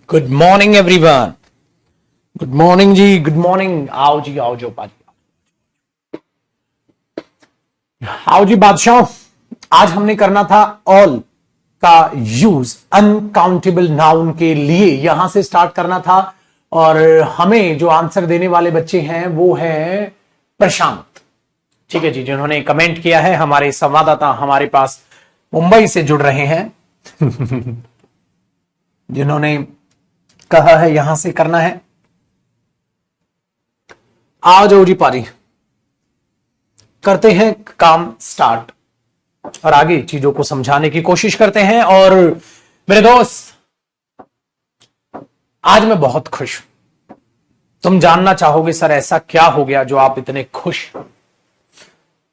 Good morning everyone. Good morning जी, good morning. आओ जी, आओ जो पाजी, आओ जी बादशाह। आज हमने करना था ऑल का यूज अनकाउंटेबल नाउन के लिए, यहां से स्टार्ट करना था। और हमें जो आंसर देने वाले बच्चे हैं वो है प्रशांत। ठीक है जी, जिन्होंने कमेंट किया है। हमारे संवाददाता हमारे पास मुंबई से जुड़ रहे हैं जिन्होंने कहा है यहां से करना है। आ जाओ जी पारी, करते हैं काम स्टार्ट और आगे चीजों को समझाने की कोशिश करते हैं। और मेरे दोस्त, आज मैं बहुत खुश हूं। तुम जानना चाहोगे सर ऐसा क्या हो गया जो आप इतने खुश?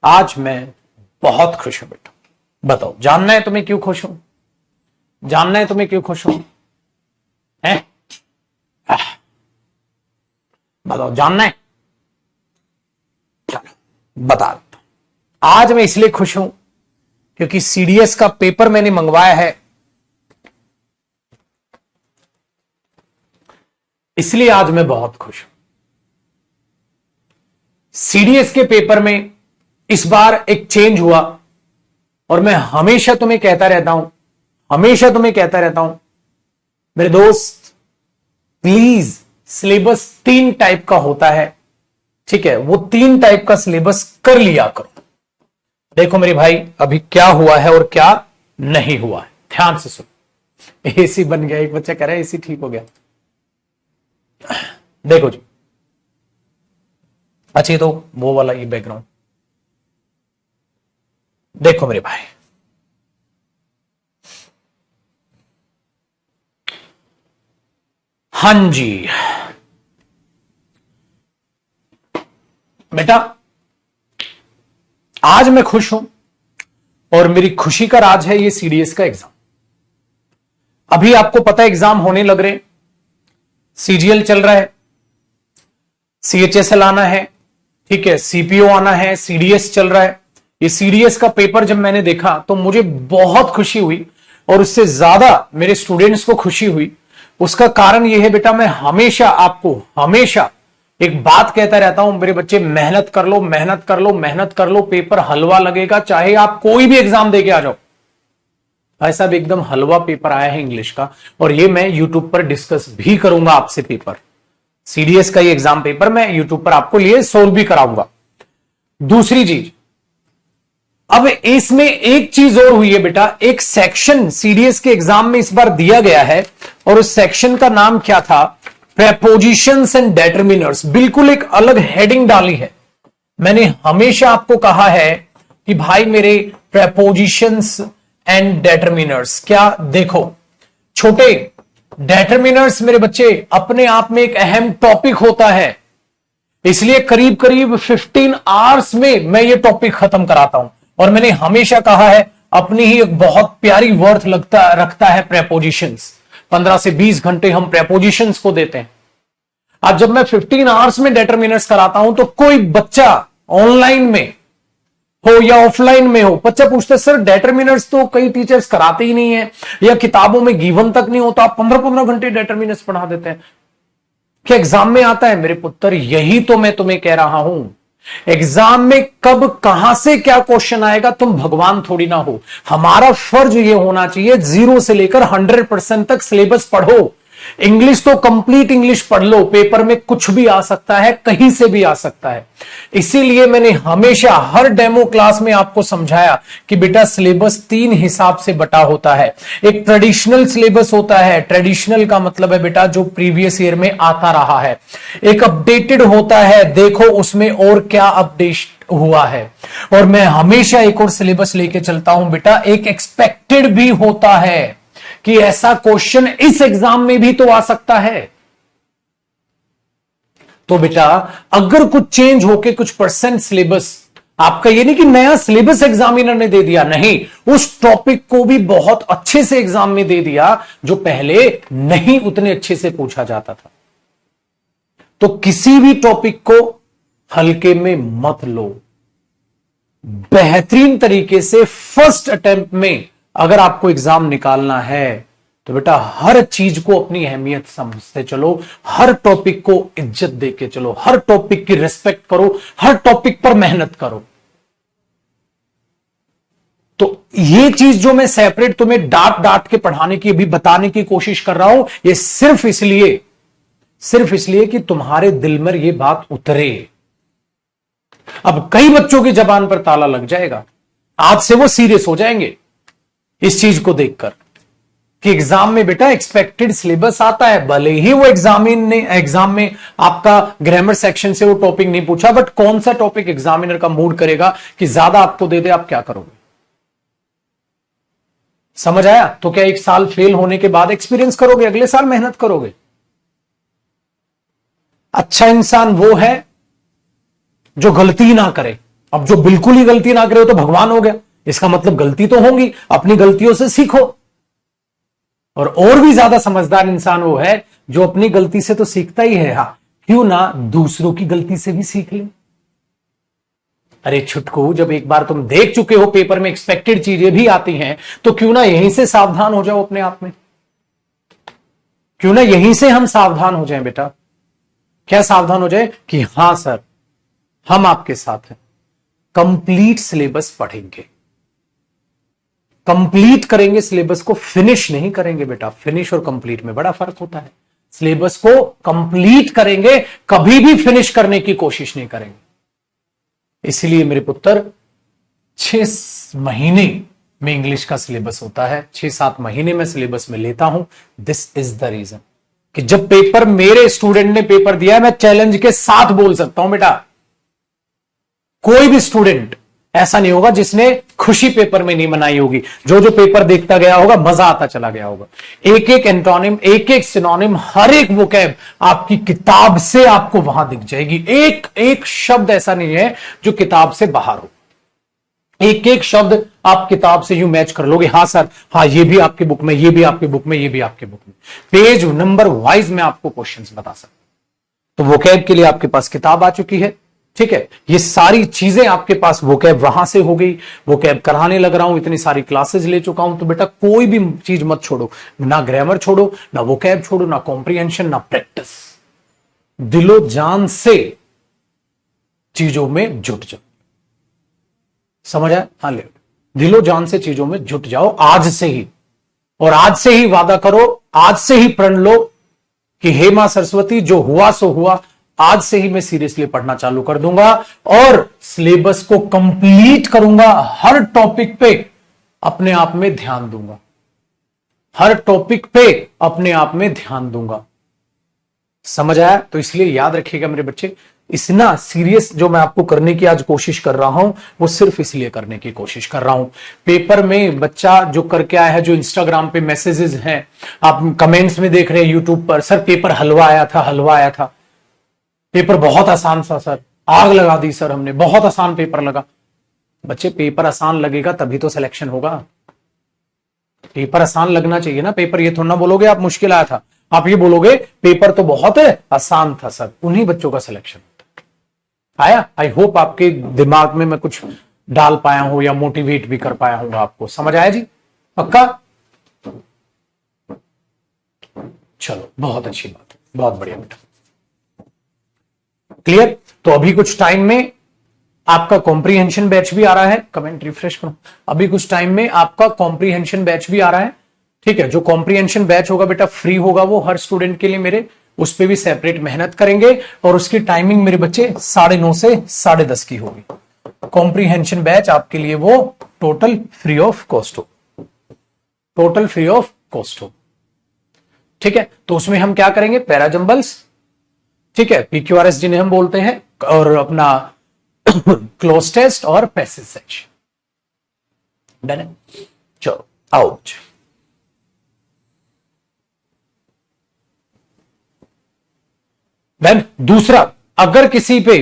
आज मैं बहुत खुश हूं बेटा। बताओ, जानना है तुम्हें क्यों खुश हूं? जानना है तुम्हें क्यों खुश हूं? है? बताओ, जानना है? चलो बता देता हूं। आज मैं इसलिए खुश हूं क्योंकि सीडीएस का पेपर मैंने मंगवाया है, इसलिए आज मैं बहुत खुश हूं। सीडीएस के पेपर में इस बार एक चेंज हुआ और मैं हमेशा तुम्हें कहता रहता हूं, हमेशा तुम्हें कहता रहता हूं मेरे दोस्त, प्लीज सिलेबस 3 टाइप का होता है। ठीक है, वो 3 टाइप का सिलेबस कर लिया करो। देखो मेरे भाई, अभी क्या हुआ है और क्या नहीं हुआ है, ध्यान से सुनो। एसी बन गया, एक बच्चा कह रहा है एसी ठीक हो गया। देखो जी, अच्छा तो वो वाला ये बैकग्राउंड देखो मेरे भाई। हां जी बेटा, आज मैं खुश हूं और मेरी खुशी का राज है ये सीडीएस का एग्जाम। अभी आपको पता है एग्जाम होने लग रहे, सीजीएल चल रहा है, सीएचएसएल आना है, ठीक है, सीपीओ आना है, सीडीएस चल रहा है। ये सीडीएस का पेपर जब मैंने देखा तो मुझे बहुत खुशी हुई, और उससे ज्यादा मेरे स्टूडेंट्स को खुशी हुई। उसका कारण यह है बेटा, मैं हमेशा आपको हमेशा एक बात कहता रहता हूं, मेरे बच्चे मेहनत कर लो, मेहनत कर लो, मेहनत कर लो, पेपर हलवा लगेगा, चाहे आप कोई भी एग्जाम देके आ जाओ। भाई साहब एकदम हलवा पेपर आया है इंग्लिश का, और ये मैं यूट्यूब पर डिस्कस भी करूंगा आपसे। पेपर सीडीएस का ये एग्जाम पेपर मैं यूट्यूब पर आपको लिए सोल्व भी कराऊंगा। दूसरी चीज, अब इसमें एक चीज और हुई है बेटा, एक सेक्शन सीडीएस के एग्जाम में इस बार दिया गया है, और उस सेक्शन का नाम क्या था, प्रेपोजिशंस एंड डेटर्मिनर्स। बिल्कुल एक अलग हेडिंग डाली है। मैंने हमेशा आपको कहा है कि भाई मेरे प्रेपोजिशंस एंड डेटर्मिनर्स, क्या देखो छोटे डेटर्मिनर्स मेरे बच्चे अपने आप में एक अहम टॉपिक होता है, इसलिए करीब करीब 15 आवर्स में मैं ये टॉपिक खत्म कराता हूं। और मैंने हमेशा कहा है, अपनी ही एक बहुत प्यारी वर्थ रखता है प्रेपोजिशंस। 15 से 20 घंटे हम प्रेपोजिशंस को देते हैं। आज जब मैं 15 आवर्स में डेटर्मिनर्स कराता हूं तो कोई बच्चा ऑनलाइन में हो या ऑफलाइन में हो, बच्चा पूछता है सर डेटर्मिनर्स तो कई टीचर्स कराते ही नहीं है, या किताबों में गिवन तक नहीं होता, आप 15-15 घंटे डेटर्मिनर्स पढ़ा देते हैं, क्या एग्जाम में आता है? मेरे पुत्र यही तो मैं तुम्हें कह रहा हूं, एग्जाम में कब कहां से क्या क्वेश्चन आएगा तुम भगवान थोड़ी ना हो। हमारा फर्ज यह होना चाहिए 0 से लेकर 100% तक सिलेबस पढ़ो। इंग्लिश तो कंप्लीट इंग्लिश पढ़ लो, पेपर में कुछ भी आ सकता है, कहीं से भी आ सकता है। इसीलिए मैंने हमेशा हर डेमो क्लास में आपको समझाया कि बेटा सिलेबस 3 हिसाब से बटा होता है। एक ट्रेडिशनल सिलेबस होता है, ट्रेडिशनल का मतलब है बेटा जो प्रीवियस ईयर में आता रहा है। एक अपडेटेड होता है, देखो उसमें और क्या अपडेट हुआ है। और मैं हमेशा एक और सिलेबस लेके चलता हूं बेटा, एक एक्सपेक्टेड भी होता है कि ऐसा क्वेश्चन इस एग्जाम में भी तो आ सकता है। तो बेटा अगर कुछ चेंज होके कुछ परसेंट सिलेबस, आपका ये नहीं कि नया सिलेबस एग्जामिनर ने दे दिया, नहीं, उस टॉपिक को भी बहुत अच्छे से एग्जाम में दे दिया जो पहले नहीं उतने अच्छे से पूछा जाता था। तो किसी भी टॉपिक को हल्के में मत लो, बेहतरीन तरीके से फर्स्ट अटेम्प्ट में अगर आपको एग्जाम निकालना है तो बेटा हर चीज को अपनी अहमियत समझते चलो, हर टॉपिक को इज्जत देके चलो, हर टॉपिक की रिस्पेक्ट करो, हर टॉपिक पर मेहनत करो। तो ये चीज जो मैं सेपरेट तुम्हें डांट डांट के पढ़ाने की अभी बताने की कोशिश कर रहा हूं, ये सिर्फ इसलिए कि तुम्हारे दिल में ये बात उतरे। अब कई बच्चों की जबान पर ताला लग जाएगा, आज से वो सीरियस हो जाएंगे इस चीज को देखकर कि एग्जाम में बेटा एक्सपेक्टेड सिलेबस आता है, भले ही वो एग्जाम में आपका ग्रामर सेक्शन से वो टॉपिक नहीं पूछा, बट कौन सा टॉपिक एग्जामिनर का मूड करेगा कि ज्यादा आपको दे दे, आप क्या करोगे? समझ आया? तो क्या 1 साल फेल होने के बाद एक्सपीरियंस करोगे, अगले साल मेहनत करोगे? अच्छा इंसान वो है जो गलती ना करे। अब जो बिल्कुल ही गलती ना करे तो भगवान हो गया, इसका मतलब गलती तो होंगी, अपनी गलतियों से सीखो। और भी ज्यादा समझदार इंसान वो है जो अपनी गलती से तो सीखता ही है, हाँ क्यों ना दूसरों की गलती से भी सीख ले। अरे छुटकू, जब एक बार तुम देख चुके हो पेपर में एक्सपेक्टेड चीजें भी आती हैं, तो क्यों ना यहीं से सावधान हो जाओ अपने आप में, क्यों ना यहीं से हम सावधान हो जाएं बेटा। क्या सावधान हो जाए कि हां सर हम आपके साथ हैं, कंप्लीट सिलेबस पढ़ेंगे, कंप्लीट करेंगे सिलेबस को, फिनिश नहीं करेंगे बेटा। फिनिश और कंप्लीट में बड़ा फर्क होता है। सिलेबस को कंप्लीट करेंगे, कभी भी फिनिश करने की कोशिश नहीं करेंगे। इसलिए मेरे पुत्र 6 महीने में इंग्लिश का सिलेबस होता है, 6-7 महीने में सिलेबस में लेता हूं। दिस इज द रीजन कि जब पेपर मेरे स्टूडेंट ने पेपर दिया है, मैं चैलेंज के साथ बोल सकता हूं बेटा, कोई भी स्टूडेंट ऐसा नहीं होगा जिसने खुशी पेपर में नहीं मनाई होगी। जो पेपर देखता गया होगा मजा आता चला गया होगा। एक एक एंटोनिम, एक एक सिनोनिम, हर एक वोकैब आपकी किताब से आपको वहां दिख जाएगी। एक एक शब्द ऐसा नहीं है जो किताब से बाहर हो, एक एक शब्द आप किताब से यूं मैच कर लोगे, हाँ सर, हाँ ये भी आपकी बुक में, ये भी आपकी बुक में, ये भी आपकी बुक में, पेज नंबर वाइज में आपको क्वेश्चंस बता सकता हूं। तो वोकैब के लिए आपके पास किताब आ चुकी है, ठीक है। ये सारी चीजें आपके पास वोकैब वहां से हो गई, वोकैब कराने लग रहा हूं, इतनी सारी क्लासेस ले चुका हूं। तो बेटा कोई भी चीज मत छोड़ो, ना ग्रामर छोड़ो, ना वोकैब छोड़ो, ना कॉम्प्रिहेंशन, ना प्रैक्टिस। दिलो जान से चीजों में जुट जाओ, समझ आया? हाँ ले, दिलो जान से चीजों में जुट जाओ आज से ही, और आज से ही वादा करो, आज से ही प्रण लो कि हे मां सरस्वती, जो हुआ सो हुआ, आज से ही मैं सीरियसली पढ़ना चालू कर दूंगा और सिलेबस को कंप्लीट करूंगा। हर टॉपिक पे अपने आप में ध्यान दूंगा, हर टॉपिक पे अपने आप में ध्यान दूंगा, समझ आया? तो इसलिए याद रखिएगा मेरे बच्चे, इतना सीरियस जो मैं आपको करने की आज कोशिश कर रहा हूं, वो सिर्फ इसलिए करने की कोशिश कर रहा हूं। पेपर में बच्चा जो करके आया है, जो इंस्टाग्राम पे मैसेजेस हैं, आप कमेंट्स में देख रहे हैं यूट्यूब पर, सर पेपर हलवा आया था, हलवा आया था, पेपर बहुत आसान था सर, आग लगा दी सर हमने, बहुत आसान पेपर लगा। बच्चे पेपर आसान लगेगा तभी तो सिलेक्शन होगा, पेपर आसान लगना चाहिए ना। पेपर ये थोड़ा ना बोलोगे आप मुश्किल आया था, आप ये बोलोगे पेपर तो बहुत आसान था सर, उन्हीं बच्चों का सिलेक्शन आया। आई होप आपके दिमाग में मैं कुछ डाल पाया हूं या मोटिवेट भी कर पाया हूं आपको, समझ आया जी? पक्का? चलो बहुत अच्छी बात है, बहुत बढ़िया बेटा, क्लियर। तो अभी कुछ टाइम में आपका कॉम्प्रीहेंशन बैच भी आ रहा है, कमेंट रिफ्रेश करो, अभी कुछ टाइम में आपका कॉम्प्रीहेंशन बैच भी आ रहा है, ठीक है। जो कॉम्प्रीहेंशन बैच होगा बेटा फ्री होगा, वो हर स्टूडेंट के लिए मेरे, उस पर भी सेपरेट मेहनत करेंगे, और उसकी टाइमिंग मेरे बच्चे 9:30 से 10:30 की होगी। कॉम्प्रीहेंशन बैच आपके लिए वो टोटल फ्री ऑफ कॉस्ट हो, टोटल फ्री ऑफ कॉस्ट हो, ठीक है। तो उसमें हम क्या करेंगे, पैराजंबल्स, ठीक है, PQRS जिन्हें हम बोलते हैं, और अपना क्लोज टेस्ट और पैसेज सेक्शन, डन है। चलो आओ। देन दूसरा, अगर किसी पे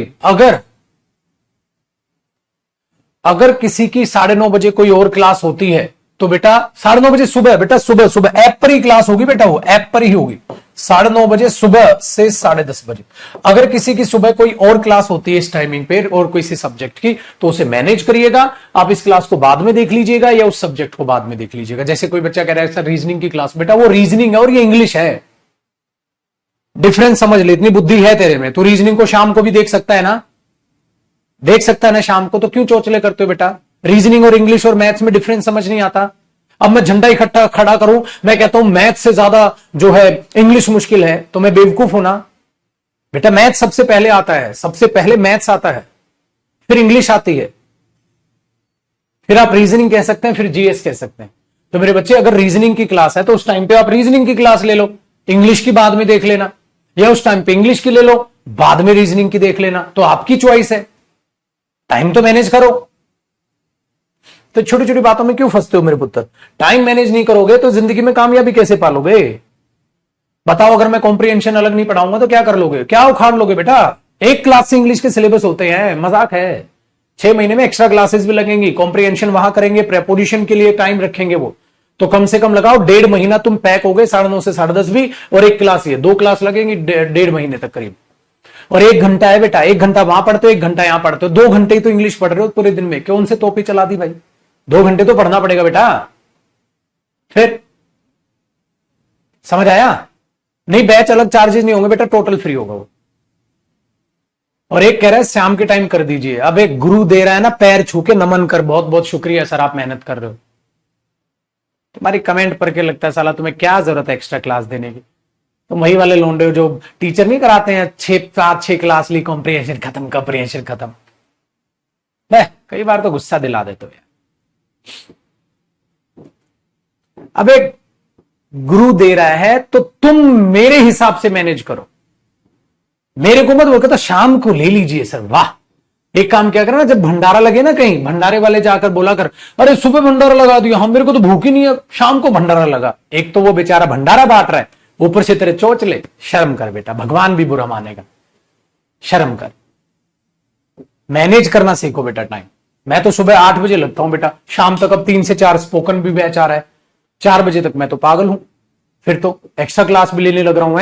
अगर किसी की 9:30 बजे कोई और क्लास होती है, तो बेटा 9:30 बजे सुबह, बेटा सुबह ऐप पर ही क्लास होगी बेटा, वो ऐप पर ही होगी, 9:30 बजे सुबह से 10:30 बजे। अगर किसी की सुबह कोई और क्लास होती है इस टाइमिंग पे और किसी सब्जेक्ट की, तो उसे मैनेज करिएगा। आप इस क्लास को बाद में देख लीजिएगा या उस सब्जेक्ट को बाद में देख लीजिएगा। जैसे कोई बच्चा कह रहा है सर रीजनिंग की क्लास, बेटा वो रीजनिंग है और ये इंग्लिश है, डिफरेंस समझ ले, इतनी बुद्धि है तेरे में, तो रीजनिंग को शाम को भी देख सकता है ना, देख सकता है ना शाम को, तो क्यों चोचले करते हो बेटा? रीजनिंग और इंग्लिश और मैथ्स में डिफरेंस समझ नहीं आता? अब मैं झंडा इकट्ठा खड़ा करूं, मैं कहता हूं मैथ्स से ज्यादा जो है इंग्लिश मुश्किल है, तो मैं बेवकूफ हूं ना बेटा? मैथ्स सबसे पहले आता है, सबसे पहले मैथ्स आता है, फिर इंग्लिश आती है, फिर आप रीजनिंग कह सकते हैं, फिर जीएस कह सकते हैं। तो मेरे बच्चे अगर रीजनिंग की क्लास है तो उस टाइम पे आप रीजनिंग की क्लास ले लो, इंग्लिश की बाद में देख लेना, या उस टाइम पे इंग्लिश की ले लो, बाद में रीजनिंग की देख लेना, तो आपकी चॉइस है, टाइम तो मैनेज करो। तो छोटी छोटी बातों में क्यों फंसते हो मेरे पुत्र? टाइम मैनेज नहीं करोगे तो जिंदगी में कामयाबी कैसे पालोगे? बताओ, अगर मैं कॉम्प्रिहेंशन अलग नहीं पढ़ाऊंगा तो क्या कर लोगे, क्या उखाड़ लोगे बेटा? एक क्लास से इंग्लिश के सिलेबस होते हैं, मजाक है। 6 महीने में एक्स्ट्रा क्लासेस भी लगेंगी, कॉम्प्रिहेंशन वहां करेंगे, प्रेपोजिशन के लिए टाइम रखेंगे, वो तो कम से कम लगाओ 1.5 महीना तुम पैक हो गए, 9:30 से 10:30 भी, और एक क्लास, ये 2 क्लास लगेंगी 1.5 महीने तक करीब। और 1 घंटा है बेटा, 1 घंटा वहां पढ़ते हो, 1 घंटा यहां पढ़ते हो, 2 घंटे ही तो इंग्लिश पढ़ रहे हो पूरे दिन में, क्यों उनसे टोपी चला दी भाई? 2 घंटे तो पढ़ना पड़ेगा बेटा, फिर समझ आया? नहीं, बैच अलग चार्जेस नहीं होंगे बेटा, टोटल फ्री होगा वो। और एक कह रहा है शाम के टाइम कर दीजिए, अब एक गुरु दे रहा है ना, पैर छू के नमन कर, बहुत बहुत शुक्रिया सर, आप मेहनत कर रहे हो। तुम्हारी कमेंट पढ़ के लगता है साला तुम्हें क्या जरूरत है एक्स्ट्रा क्लास देने की। तो वही वाले लोंडे जो टीचर नहीं कराते हैं, 6 क्लास ली, कॉम्प्रिहेंशन खत्म, कॉम्प्रिहेंशन खत्म। कई बार तो गुस्सा दिला देते हो यार। अब एक गुरु दे रहा है तो तुम मेरे हिसाब से मैनेज करो, मेरे को मत बोलकर तो शाम को ले लीजिए सर। वाह, एक काम क्या करना, जब भंडारा लगे ना कहीं, भंडारे वाले जाकर बोला कर, अरे सुबह भंडारा लगा दिया, हम मेरे को तो भूख ही नहीं है, शाम को भंडारा लगा। एक तो वो बेचारा भंडारा बांट रहा है, ऊपर से तेरे चोचले। शर्म कर बेटा, भगवान भी बुरा मानेगा, शर्म कर। मैनेज करना सीखो बेटा, टाइम मैं तो सुबह 8 बजे लगता हूं बेटा, शाम तक अब 3 से 4 स्पोकन भी बैच आ रहा है, 4 बजे तक मैं तो पागल हूं, फिर तो एक्स्ट्रा क्लास भी लेने लग रहा हूं।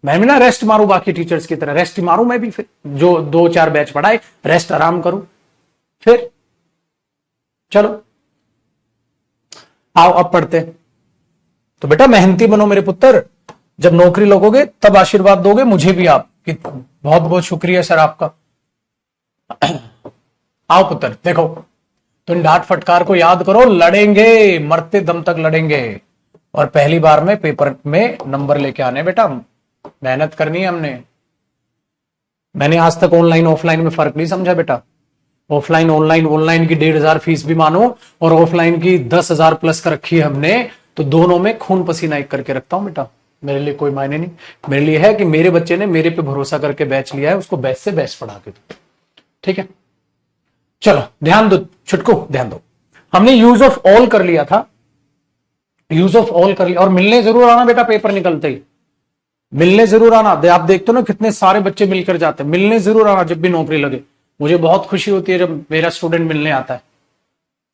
मैं भी ना रेस्ट मारूं, बाकी टीचर्स की तरह रेस्ट मारूं मैं भी, फिर जो 2-4 बैच पढ़ाए रेस्ट आराम करूं, फिर चलो आओ अब पढ़ते। तो बेटा मेहनती बनो मेरे पुत्र, जब नौकरी लगोगे तब आशीर्वाद दोगे मुझे भी आप कि बहुत बहुत शुक्रिया सर आपका। आओ पुत्र देखो, तुम डांट फटकार को याद करो, लड़ेंगे मरते दम तक लड़ेंगे, और पहली बार में पेपर में नंबर लेके आने बेटा, मेहनत करनी है हमने। मैंने आज तक ऑनलाइन ऑफलाइन में फर्क नहीं समझा बेटा, ऑफलाइन ऑनलाइन, ऑनलाइन की 1,500 फीस भी मानो और ऑफलाइन की 10,000 प्लस कर रखी है हमने, तो दोनों में खून पसीना एक करके रखता हूं बेटा, मेरे लिए कोई मायने नहीं। मेरे लिए है कि मेरे बच्चे ने मेरे पे भरोसा करके बैच लिया है, उसको बेस्ट से बेस्ट पढ़ा के दो, ठीक है। चलो ध्यान दो छुटकू, ध्यान दो, हमने यूज ऑफ ऑल कर लिया था, यूज ऑफ ऑल कर लिया, और मिलने जरूर आना बेटा, पेपर निकलते ही मिलने जरूर आना। आप देखते हो ना कितने सारे बच्चे मिलकर जाते हैं, मिलने जरूर आना जब भी नौकरी लगे। मुझे बहुत खुशी होती है जब मेरा स्टूडेंट मिलने आता है,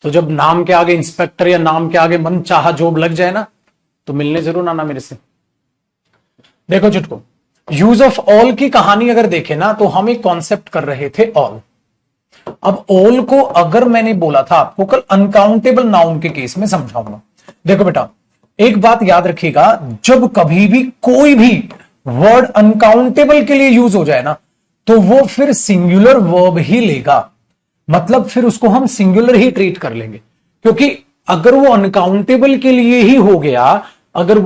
तो जब नाम के आगे इंस्पेक्टर या नाम के आगे मन चाहा जॉब लग जाए ना, तो मिलने जरूर आना मेरे से। देखो चुटको, यूज ऑफ ऑल की कहानी अगर देखें ना, तो हम एक कॉन्सेप्ट कर रहे थे ऑल। अब ऑल को अगर मैंने बोला था आपको कल अनकाउंटेबल नाउन के केस में समझाऊंगा। देखो बेटा एक बात याद रखिएगा, जब कभी भी कोई भी वर्ड अनकाउंटेबल के लिए यूज हो जाए ना, तो वो फिर सिंगुलर वर्ब ही लेगा, मतलब फिर उसको हम सिंगुलर ही ट्रीट कर लेंगे, क्योंकि अगर वो अनकाउंटेबल के लिए ही हो गया, अगर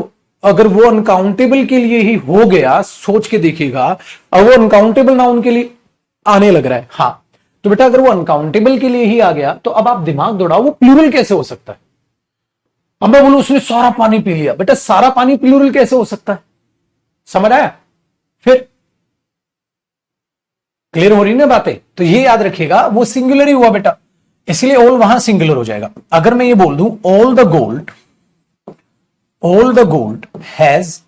वो अनकाउंटेबल के लिए ही हो गया, सोच के देखिएगा, अब वो अनकाउंटेबल नाउन के लिए आने लग रहा है, हाँ, तो बेटा अगर वो अनकाउंटेबल के लिए ही आ गया, तो अब आप दिमाग दौड़ाओ, वो प्लूरल कैसे हो सकता है। अब मैं बोलूं उसने सारा पानी पी लिया, बेटा सारा पानी प्लूरल कैसे हो सकता है, समझ आया। फिर क्लियर हो रही ना बातें, तो ये याद रखिएगा वो सिंगुलर ही हुआ बेटा, इसलिए ऑल वहां सिंगुलर हो जाएगा। अगर मैं ये बोल दूं ऑल द गोल्ड हैज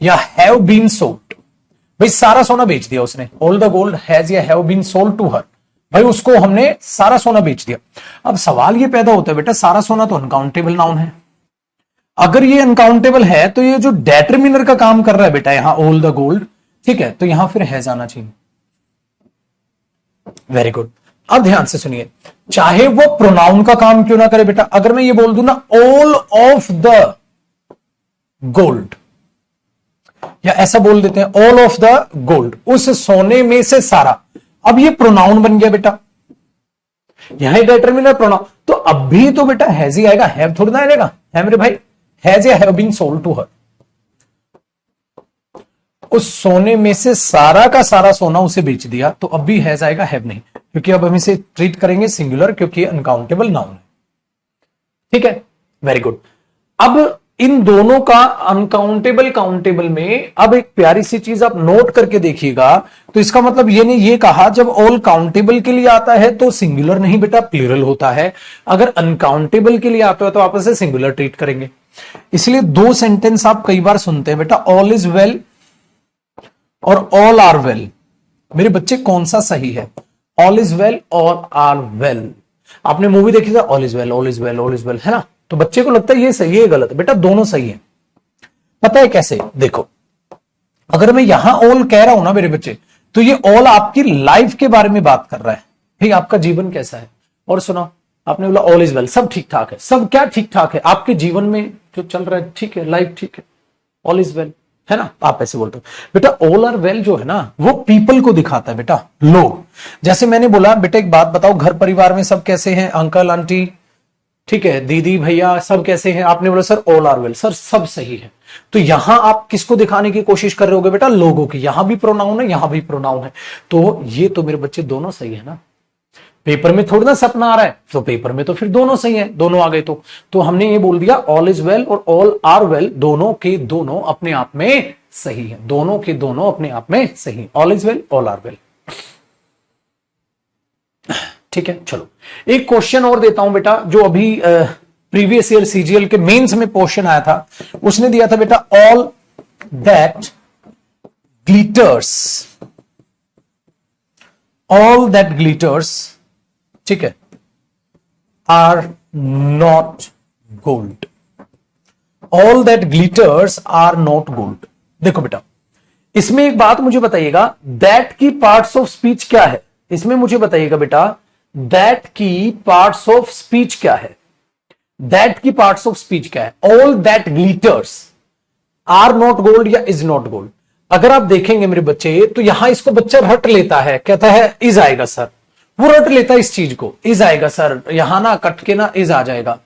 या हैव बीन सोल्ड, भाई सारा सोना बेच दिया उसने, ऑल द गोल्ड हैज या have been sold to her, भाई उसको हमने सारा सोना बेच दिया। अब सवाल ये पैदा होता है बेटा, सारा सोना तो अनकाउंटेबल नाउन है, अगर ये अनकाउंटेबल है तो ये जो डेटरमिनर का काम कर रहा है बेटा यहां ऑल द गोल्ड, ठीक है, तो यहां फिर हैज आना चाहिए। वेरी गुड, अब ध्यान से सुनिए, चाहे वो प्रोनाउन का काम क्यों ना करे बेटा, अगर मैं ये बोल दूं ना ऑल ऑफ द गोल्ड, या ऐसा बोल देते हैं ऑल ऑफ द गोल्ड, उस सोने में से सारा, अब ये प्रोनाउन बन गया बेटा, यहां डिटरमिनर प्रोनाउन, तो अब भी तो बेटा हैज ही आएगा, हैव थोड़ी ना आएगा, है मेरे भाई, हैज या have been sold to her, उस सोने में से सारा का सारा सोना उसे बेच दिया, तो अब भी हैज आएगा, हैव नहीं, क्योंकि अब हम इसे ट्रीट करेंगे सिंगुलर, क्योंकि अनकाउंटेबल नाउन है, ठीक है। वेरी गुड, अब इन दोनों का अनकाउंटेबल काउंटेबल में अब एक प्यारी सी चीज आप नोट करके देखिएगा, तो इसका मतलब ये नहीं ये कहा जब ऑल काउंटेबल के लिए आता है तो सिंगुलर नहीं बेटा प्लूरल होता है, अगर अनकाउंटेबल के लिए आता है तो आप इसे सिंगुलर ट्रीट करेंगे। इसलिए दो सेंटेंस आप कई बार सुनते हैं बेटा, ऑल इज वेल और ऑल आर वेल, मेरे बच्चे कौन सा सही है, ऑल इज वेल और आर वेल, आपने मूवी देखी था all is well all is well all is well, है ना, तो बच्चे को लगता है ये सही है ये गलत है, बेटा दोनों सही है। पता है कैसे, देखो अगर मैं यहां ऑल कह रहा हूं ना मेरे बच्चे, तो ये ऑल आपकी लाइफ के बारे में बात कर रहा है, भाई आपका जीवन कैसा है, और सुनो आपने बोला ऑल इज वेल, सब ठीक ठाक है, सब क्या ठीक ठाक है, आपके जीवन में जो चल रहा है ठीक है, लाइफ ठीक है, ऑल इज वेल, है ना, आप ऐसे बोलते हो बेटा। ऑल आर वेल जो है ना वो पीपल को दिखाता है बेटा, लोग, जैसे मैंने बोला बेटा एक बात बताओ, घर परिवार में सब कैसे हैं, अंकल आंटी, ठीक है, दीदी भैया सब कैसे हैं, आपने बोला sir all are well, sir सब सही है, तो यहां आप किसको दिखाने की कोशिश कर रहे होगे बेटा, लोगों की, यहां भी प्रोनाउन है यहां भी प्रोनाउन है, तो ये तो मेरे बच्चे दोनों सही है ना, पेपर में थोड़ा ना सपना आ रहा है, तो पेपर में तो फिर दोनों सही है, दोनों आ गए, तो हमने ये बोल दिया ऑल इज वेल और ऑल आर वेल दोनों के दोनों अपने आप में सही है, दोनों के दोनों अपने आप में सही, all is well all are well, ठीक है। चलो एक क्वेश्चन और देता हूं बेटा, जो अभी प्रीवियस ईयर सीजीएल के मेंस में क्वेश्चन आया था, उसने दिया था बेटा all that glitters, all that glitters, ठीक है, are not gold, all that glitters are not gold. देखो बेटा, इसमें एक बात मुझे बताइएगा, दैट की पार्ट्स ऑफ स्पीच क्या है? इसमें मुझे बताइएगा बेटा, दैट की पार्ट्स ऑफ स्पीच क्या है? दैट की पार्ट्स ऑफ स्पीच क्या है? All that glitters are not gold या इज नॉट गोल्ड? अगर आप देखेंगे मेरे बच्चे, तो यहां इसको बच्चा रट लेता है, कहता है इज आएगा सर, वो रट लेता है इस चीज को, इज आएगा सर, यहां ना कट के ना इज आ जाएगा,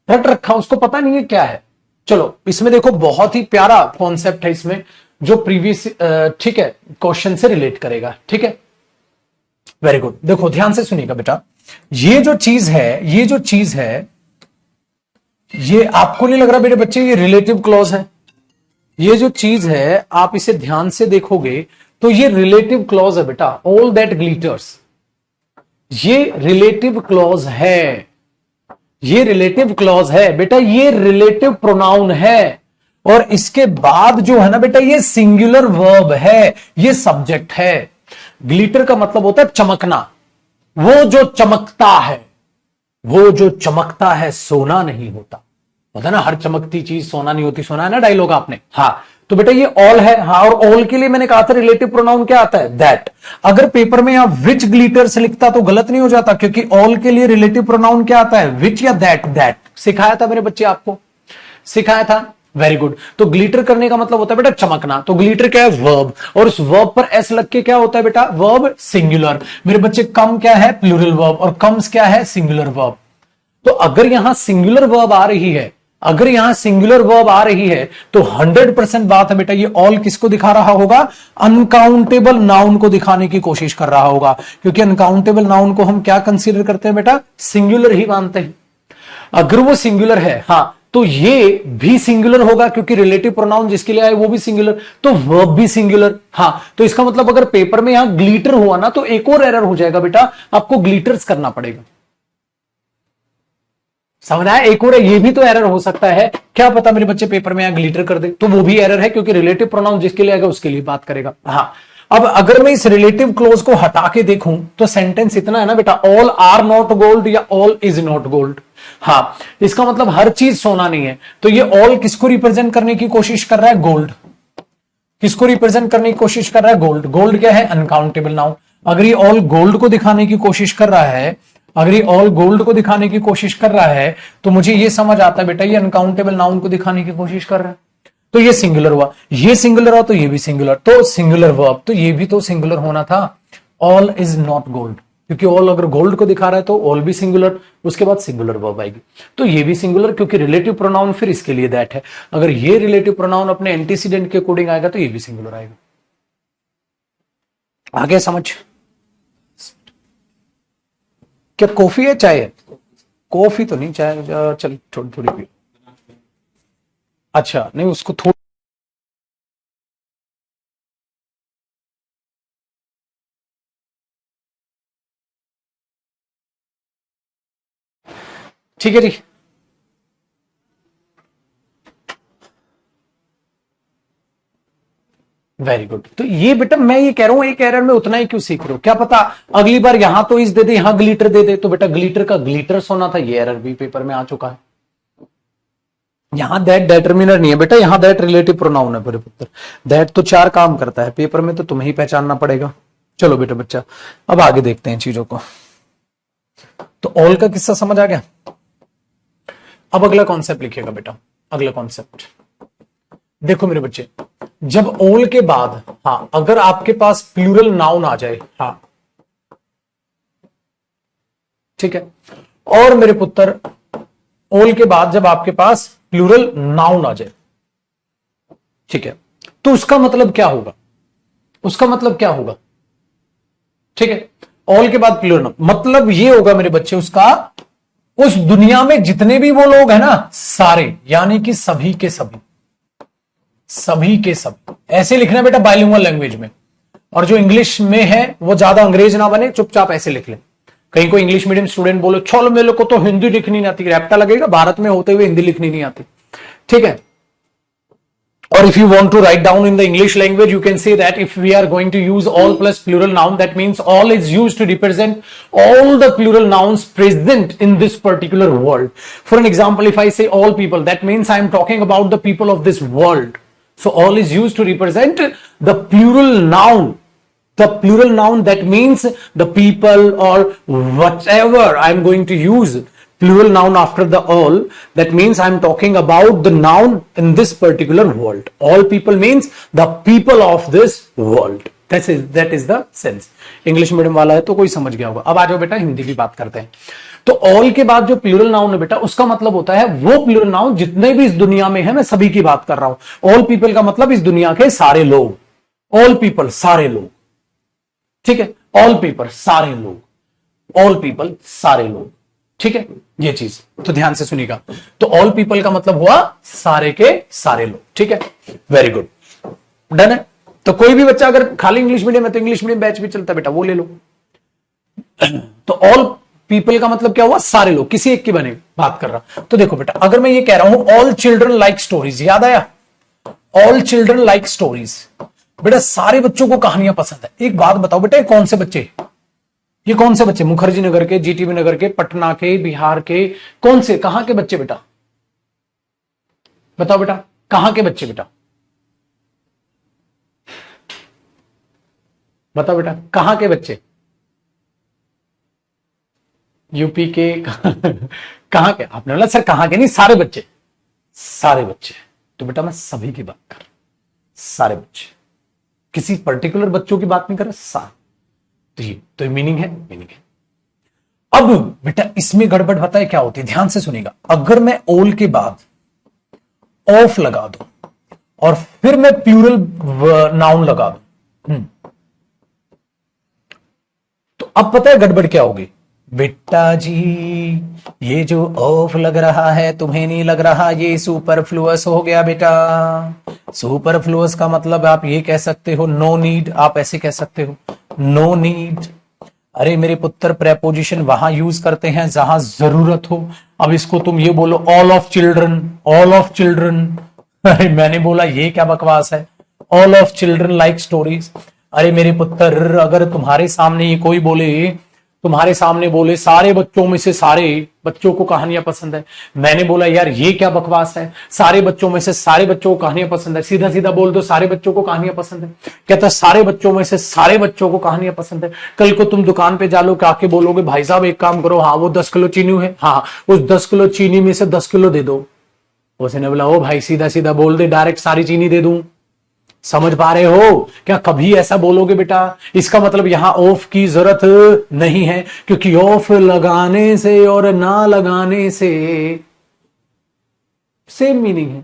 रट रखा, उसको पता नहीं है क्या है। चलो इसमें देखो, बहुत ही प्यारा कॉन्सेप्ट है इसमें, जो प्रीवियस ठीक है क्वेश्चन से रिलेट करेगा। ठीक है, वेरी गुड। देखो ध्यान से सुनिएगा बेटा, ये जो चीज है, ये जो चीज है, ये आपको नहीं लग रहा मेरे बच्चे ये रिलेटिव क्लॉज है? ये जो चीज है आप इसे ध्यान से देखोगे तो ये रिलेटिव क्लॉज है बेटा, ऑल दैट ग्लिटर्स, ये रिलेटिव क्लॉज है, ये रिलेटिव क्लॉज है बेटा, ये रिलेटिव प्रोनाउन है। और इसके बाद जो है ना बेटा, ये सिंगुलर वर्ब है, ये सब्जेक्ट है। ग्लिटर का मतलब होता है चमकना, वो जो चमकता है, वो जो चमकता है, सोना नहीं होता। होता है ना, हर चमकती चीज सोना नहीं होती, सुना है ना डायलॉग आपने? हाँ, तो बेटा ये ऑल है। हाँ, और ऑल के लिए मैंने कहा था रिलेटिव प्रोनाउन क्या आता है? दैट। अगर पेपर में यहां विच ग्लिटर्स लिखता तो गलत नहीं हो जाता, क्योंकि ऑल के लिए रिलेटिव प्रोनाउन क्या आता है? विच या दैट। दैट सिखाया था मेरे बच्चे, आपको सिखाया था। Very good. तो ग्लिटर करने का मतलब होता है बेटा चमकना, तो ग्लिटर क्या है? वर्ब, और उस वर्ब पर एस लग के क्या होता है बेटा? Verb singular. मेरे बच्चे कम क्या है? प्लूरल वर्ब, और कम्स क्या है? Singular verb. तो अगर यहां सिंगुलर वर्ब आ रही है, अगर यहां सिंगुलर वर्ब आ रही है, तो 100% बात है बेटा, ये ऑल किसको दिखा रहा होगा? अनकाउंटेबल नाउन को दिखाने की कोशिश कर रहा होगा, क्योंकि अनकाउंटेबल नाउन को हम क्या कंसीडर करते हैं बेटा? सिंगुलर ही मानते हैं। अगर वो सिंगुलर है, हाँ, तो ये भी सिंगुलर होगा, क्योंकि रिलेटिव प्रोनाउन जिसके लिए आए वो भी सिंगुलर, तो वर्ब भी सिंगुलर। हाँ, तो इसका मतलब अगर पेपर में यहां ग्लिटर हुआ ना, तो एक और एरर हो जाएगा बेटा, आपको ग्लिटर्स करना पड़ेगा। समझ आया? एक और ये भी तो एरर हो सकता है, क्या पता मेरे बच्चे पेपर में यहां ग्लिटर कर दे, तो वो भी एरर है, क्योंकि रिलेटिव प्रोनाउन जिसके लिए आएगा उसके लिए बात करेगा। हाँ, अब अगर मैं इस रिलेटिव क्लोज को हटा के देखूं तो सेंटेंस इतना है ना बेटा, ऑल आर नॉट गोल्ड या ऑल इज नॉट गोल्ड। हाँ, इसका मतलब हर चीज सोना नहीं है, तो ये ऑल किसको रिप्रेजेंट करने की कोशिश कर रहा है? गोल्ड। किसको रिप्रेजेंट करने की कोशिश कर रहा है? गोल्ड। गोल्ड क्या है? Uncountable noun. अगर ये ऑल गोल्ड को दिखाने की कोशिश कर रहा है, अगर ये ऑल गोल्ड को दिखाने की कोशिश कर रहा है, तो मुझे ये समझ आता है बेटा, ये अनकाउंटेबल नाउन को दिखाने की कोशिश कर रहा है, तो ये सिंगुलर हुआ, ये सिंगुलर हुआ, तो ये भी सिंगुलर, तो सिंगुलर वर्ब, तो ये भी तो सिंगुलर होना था। ऑल इज नॉट गोल्ड, क्योंकि ऑल अगर गोल्ड को दिखा रहा है तो ऑल भी सिंगुलर, उसके बाद सिंगुलर वर्ब आएगी, तो ये भी सिंगुलर, क्योंकि रिलेटिव प्रोनाउन फिर इसके लिए दैट है। अगर ये रिलेटिव प्रोनाउन अपने एंटीसीडेंट के अकॉर्डिंग आएगा तो ये भी सिंगुलर आएगा। आगे समझ? क्या कॉफी है चाय है? कॉफी तो नहीं, चाय चल थोड़ी थोड़ी पी। अच्छा, नहीं उसको थोड़ी, ठीक है जी। Very good. तो ये बेटा मैं ये कह रहा हूं, एक एरर में उतना ही क्यों सीख रहे हो? क्या पता अगली बार यहां तो इस दे दे, यहां ग्लिटर दे दे, तो बेटा ग्लिटर का ग्लिटर सोना था, ये एरर भी पेपर में आ चुका है। यहां दैट डेटर्मिनर नहीं है बेटा, यहां दैट रिलेटिव प्रोनाउन है मेरे पुत्र। दैट तो 4 काम करता है, पेपर में तो तुम्हें ही पहचानना पड़ेगा। चलो बेटा बच्चा, अब आगे देखते हैं चीजों को। तो ऑल का किस्सा समझ आ गया। अब अगला कॉन्सेप्ट लिखिएगा बेटा, अगला कॉन्सेप्ट देखो मेरे बच्चे, जब ऑल के बाद, हाँ, अगर आपके पास प्लूरल नाउन आ जाए, हाँ ठीक है, और मेरे पुत्र ऑल के बाद जब आपके पास प्लूरल नाउन आ जाए, ठीक है, तो उसका मतलब क्या होगा? उसका मतलब क्या होगा? ठीक है, ऑल के बाद प्लूरल नाउन, मतलब ये होगा मेरे बच्चे, उसका उस दुनिया में जितने भी वो लोग हैं ना, सारे, यानी कि सभी के सभी, सभी के सभी, ऐसे लिखना बेटा बाइलिंगुअल लैंग्वेज में। और जो इंग्लिश में है वो ज्यादा अंग्रेज ना बने, चुपचाप ऐसे लिख ले। कहीं कोई इंग्लिश मीडियम स्टूडेंट बोलो, चलो मेरे को तो हिंदी लिखनी नहीं आती, रैप्टा लगेगा, भारत में होते हुए हिंदी लिखनी नहीं आती, ठीक है। Or if you want to write down in the English language, you can say that if we are going to use all plus plural noun, that means all is used to represent all the plural nouns present in this particular world. For an example, if I say all people, that means I am talking about the people of this world. So all is used to represent the plural noun. The plural noun, that means the people or whatever I'm going to use plural noun after the all, that means I'm talking about the noun in this particular world. All people means the people of this world. that is the sense. English medium वाला है तो कोई समझ गया होगा. अब आ जाओ बेटा हिंदी की बात करते हैं. तो ऑल के बाद जो प्लूरल नाउन है बेटा, उसका मतलब होता है वो प्लूरल नाउन जितने भी इस दुनिया में है, मैं सभी की बात कर रहा हूं. ऑल पीपल का मतलब इस दुनिया के सारे लोग. ऑल पीपल सारे लोग. ठीक है, ऑल पीपल सारे लोग. ऑल पीपल सारे लोग. ठीक है, ये चीज तो ध्यान से सुनिएगा. तो ऑल पीपल का मतलब हुआ सारे के सारे लोग. ठीक है, वेरी गुड, डन है. तो कोई भी बच्चा अगर खाली इंग्लिश मीडियम है तो इंग्लिश मीडियम बैच भी चलता है बेटा, वो ले लो. तो ऑल पीपल का मतलब क्या हुआ, सारे लोग, किसी एक की बने बात कर रहा. तो देखो बेटा, अगर मैं ये कह रहा हूं ऑल चिल्ड्रन लाइक स्टोरीज, याद आया, ऑल चिल्ड्रन लाइक स्टोरीज. बेटा सारे बच्चों को कहानियां पसंद है. एक बात बताओ बेटा, कौन से बच्चे, ये कौन से बच्चे, मुखर्जी नगर के, जीटीबी नगर के, पटना के, बिहार के, कौन से, कहां के बच्चे बेटा, बताओ बेटा, कहां के बच्चे बेटा, बताओ बेटा, कहां के बच्चे, यूपी के कहां के. आपने बोला सर कहां के, नहीं सारे बच्चे, सारे बच्चे. तो बेटा मैं सभी की बात कर रहा हूं, सारे बच्चे, किसी पर्टिकुलर बच्चों की बात नहीं कर रहा, सारे. तो ये मीनिंग है, मीनिंग है. अब बेटा इसमें गड़बड़ पता है क्या होती है, ध्यान से सुनिएगा. अगर मैं ऑल के बाद ऑफ लगा दूं और फिर मैं प्लूरल नाउन लगा दूं, तो अब पता है गड़बड़ क्या होगी. बेटा जी ये जो ऑफ लग रहा है तुम्हें नहीं लग रहा, ये सुपरफ्लुअस हो गया बेटा. सुपरफ्लुअस का मतलब आप ये कह सकते हो नो नीड, आप ऐसे कह सकते हो नो नीड. अरे मेरे पुत्र प्रेपोजिशन वहां यूज करते हैं जहां जरूरत हो. अब इसको तुम ये बोलो all of children, all of children. अरे मैंने बोला ये क्या बकवास है, all of children like stories. अरे मेरे पुत्र अगर तुम्हारे सामने ये कोई बोले, तुम्हारे सामने बोले सारे बच्चों में से सारे बच्चों को कहानियां पसंद है, मैंने बोला यार ये क्या बकवास है, सारे बच्चों में से सारे बच्चों को कहानियां पसंद है. सीधा सीधा बोल दो सारे बच्चों को कहानियां पसंद है. कहता सारे बच्चों में से सारे बच्चों को कहानियां पसंद है. कल को तुम दुकान पे जा लो, आके बोलोगे भाई साहब एक काम करो, हाँ वो 10 किलो चीनी है, हाँ उस 10 किलो चीनी में से 10 किलो दे दो. उसने बोला ओ भाई सीधा सीधा बोल दे, डायरेक्ट सारी चीनी दे दूं. समझ पा रहे हो क्या, कभी ऐसा बोलोगे बेटा. इसका मतलब यहां ऑफ की जरूरत नहीं है, क्योंकि ऑफ लगाने से और ना लगाने से सेम मीनिंग है.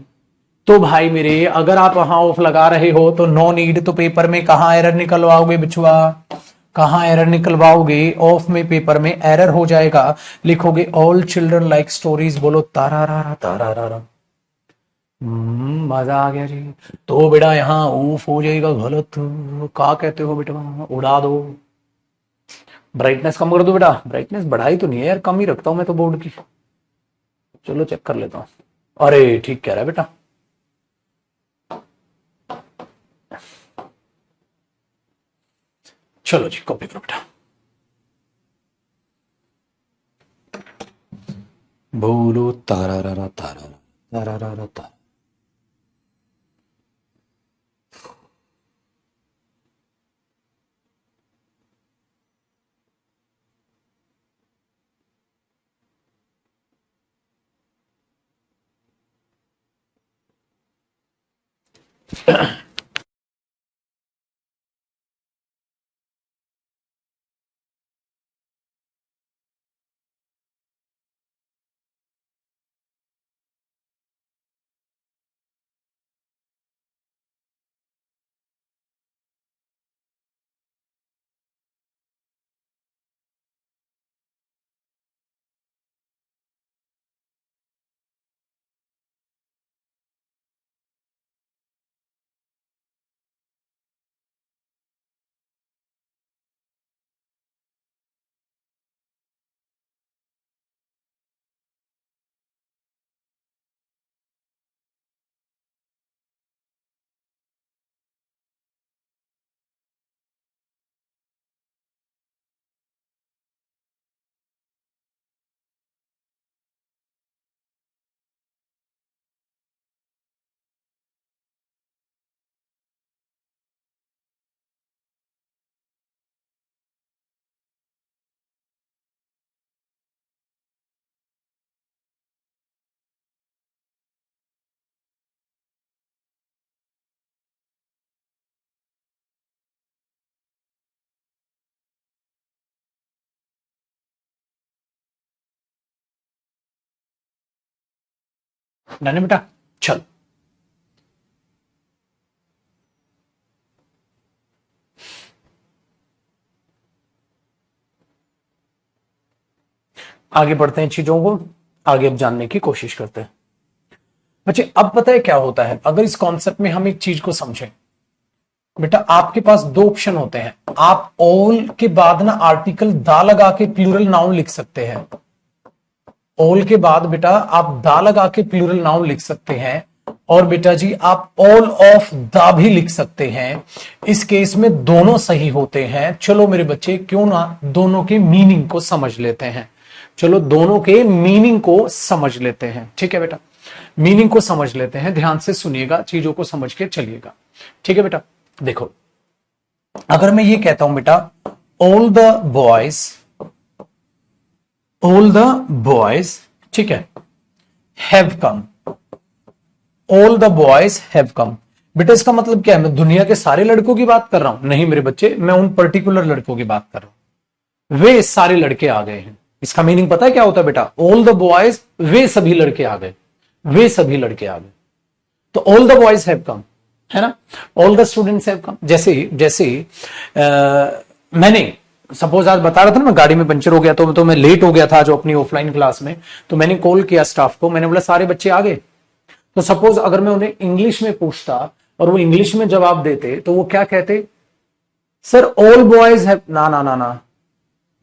तो भाई मेरे अगर आप वहां ऑफ लगा रहे हो तो नो नीड, तो पेपर में कहां एरर निकलवाओगे बिछुआ, कहां एरर निकलवाओगे. ऑफ में पेपर में एरर हो जाएगा, लिखोगे ऑल चिल्ड्रन लाइक स्टोरीज, बोलो तारा तारा. मजा आ गया जी. तो बेटा यहाँ ऊफ हो जाएगा गलत, क्या कहते हो बेटा, उड़ा दो. ब्राइटनेस कम कर दो बेटा, ब्राइटनेस बढ़ाई तो नहीं है यार, कम ही रखता हूं मैं तो बोर्ड की. चलो चेक कर लेता हूं. अरे ठीक कह रहा है बेटा. चलो जी कॉपी करो बेटा. बोलो तारा तारा तारा तारा. डन है बेटा। चलो आगे बढ़ते हैं, चीजों को आगे अब जानने की कोशिश करते हैं। बच्चे अब पता है क्या होता है, अगर इस कॉन्सेप्ट में हम एक चीज को समझें बेटा, आपके पास दो ऑप्शन होते हैं। आप ऑल के बाद ना आर्टिकल दा लगा के प्लूरल नाउन लिख सकते हैं। ऑल के बाद बेटा आप दा लगा के प्लूरल नाउन लिख सकते हैं, और बेटा जी आप ऑल ऑफ दा भी लिख सकते हैं। इस केस में दोनों सही होते हैं। चलो मेरे बच्चे क्यों ना दोनों के मीनिंग को समझ लेते हैं। चलो दोनों के मीनिंग को समझ लेते हैं। ठीक है बेटा, मीनिंग को समझ लेते हैं, ध्यान से सुनिएगा, चीजों को समझ के चलिएगा। ठीक है बेटा, देखो अगर मैं ये कहता हूं बेटा ऑल द बॉयज, ठीक है, have come, all the boys have कम, बेटा इसका मतलब क्या है? मैं दुनिया के सारे लड़कों की बात कर रहा हूं? नहीं मेरे बच्चे, मैं उन पर्टिकुलर लड़कों की बात कर रहा हूं। वे सारे लड़के आ गए हैं। इसका मीनिंग पता है क्या होता है बेटा? ऑल द बॉयज, वे सभी लड़के आ गए, वे सभी लड़के आ गए। तो all the boys have come, है ना, ऑल द स्टूडेंट्स हैव कम। जैसे मैंने सपोज आज बता रहा था ना, मैं गाड़ी में पंचर हो गया तो मैं लेट हो गया था जो अपनी ऑफलाइन क्लास में, तो मैंने कॉल किया स्टाफ को, मैंने बोला सारे बच्चे आ गए। तो सपोज अगर मैं उन्हें इंग्लिश में पूछता और वो इंग्लिश में जवाब देते तो वो क्या कहते? सर ऑल बॉयज हैव, ना ना ना ना,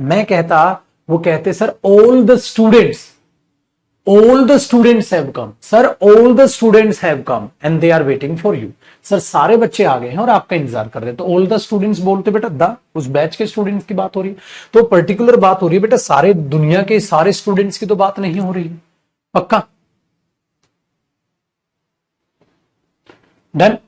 मैं कहता, वो कहते sir all the students have come, sir all the students have come and they are waiting for you. Sir सारे बच्चे आ गए हैं और आपका इंतजार कर रहे हैं। तो ऑल द स्टूडेंट्स बोलते बेटा द, उस बैच के स्टूडेंट्स की बात हो रही है। तो पर्टिकुलर बात हो रही है बेटा, सारे दुनिया के सारे स्टूडेंट्स की तो बात नहीं हो रही है। पक्का? डन?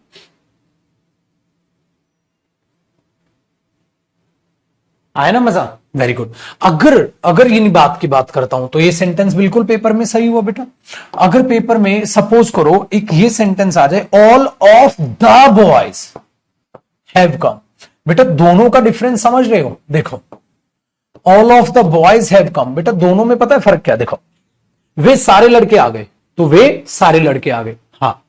आया ना मजा? Very good. अगर इन बात की बात करता हूं तो ये सेंटेंस बिल्कुल पेपर में सही हुआ बेटा। अगर पेपर में सपोज करो एक ये सेंटेंस आ जाए, all of the boys have कम, बेटा दोनों का डिफरेंस समझ रहे हो? देखो all of the boys have कम, बेटा दोनों में पता है फर्क क्या? देखो वे सारे लड़के आ गए, तो वे सारे लड़के आ गए, हाँ,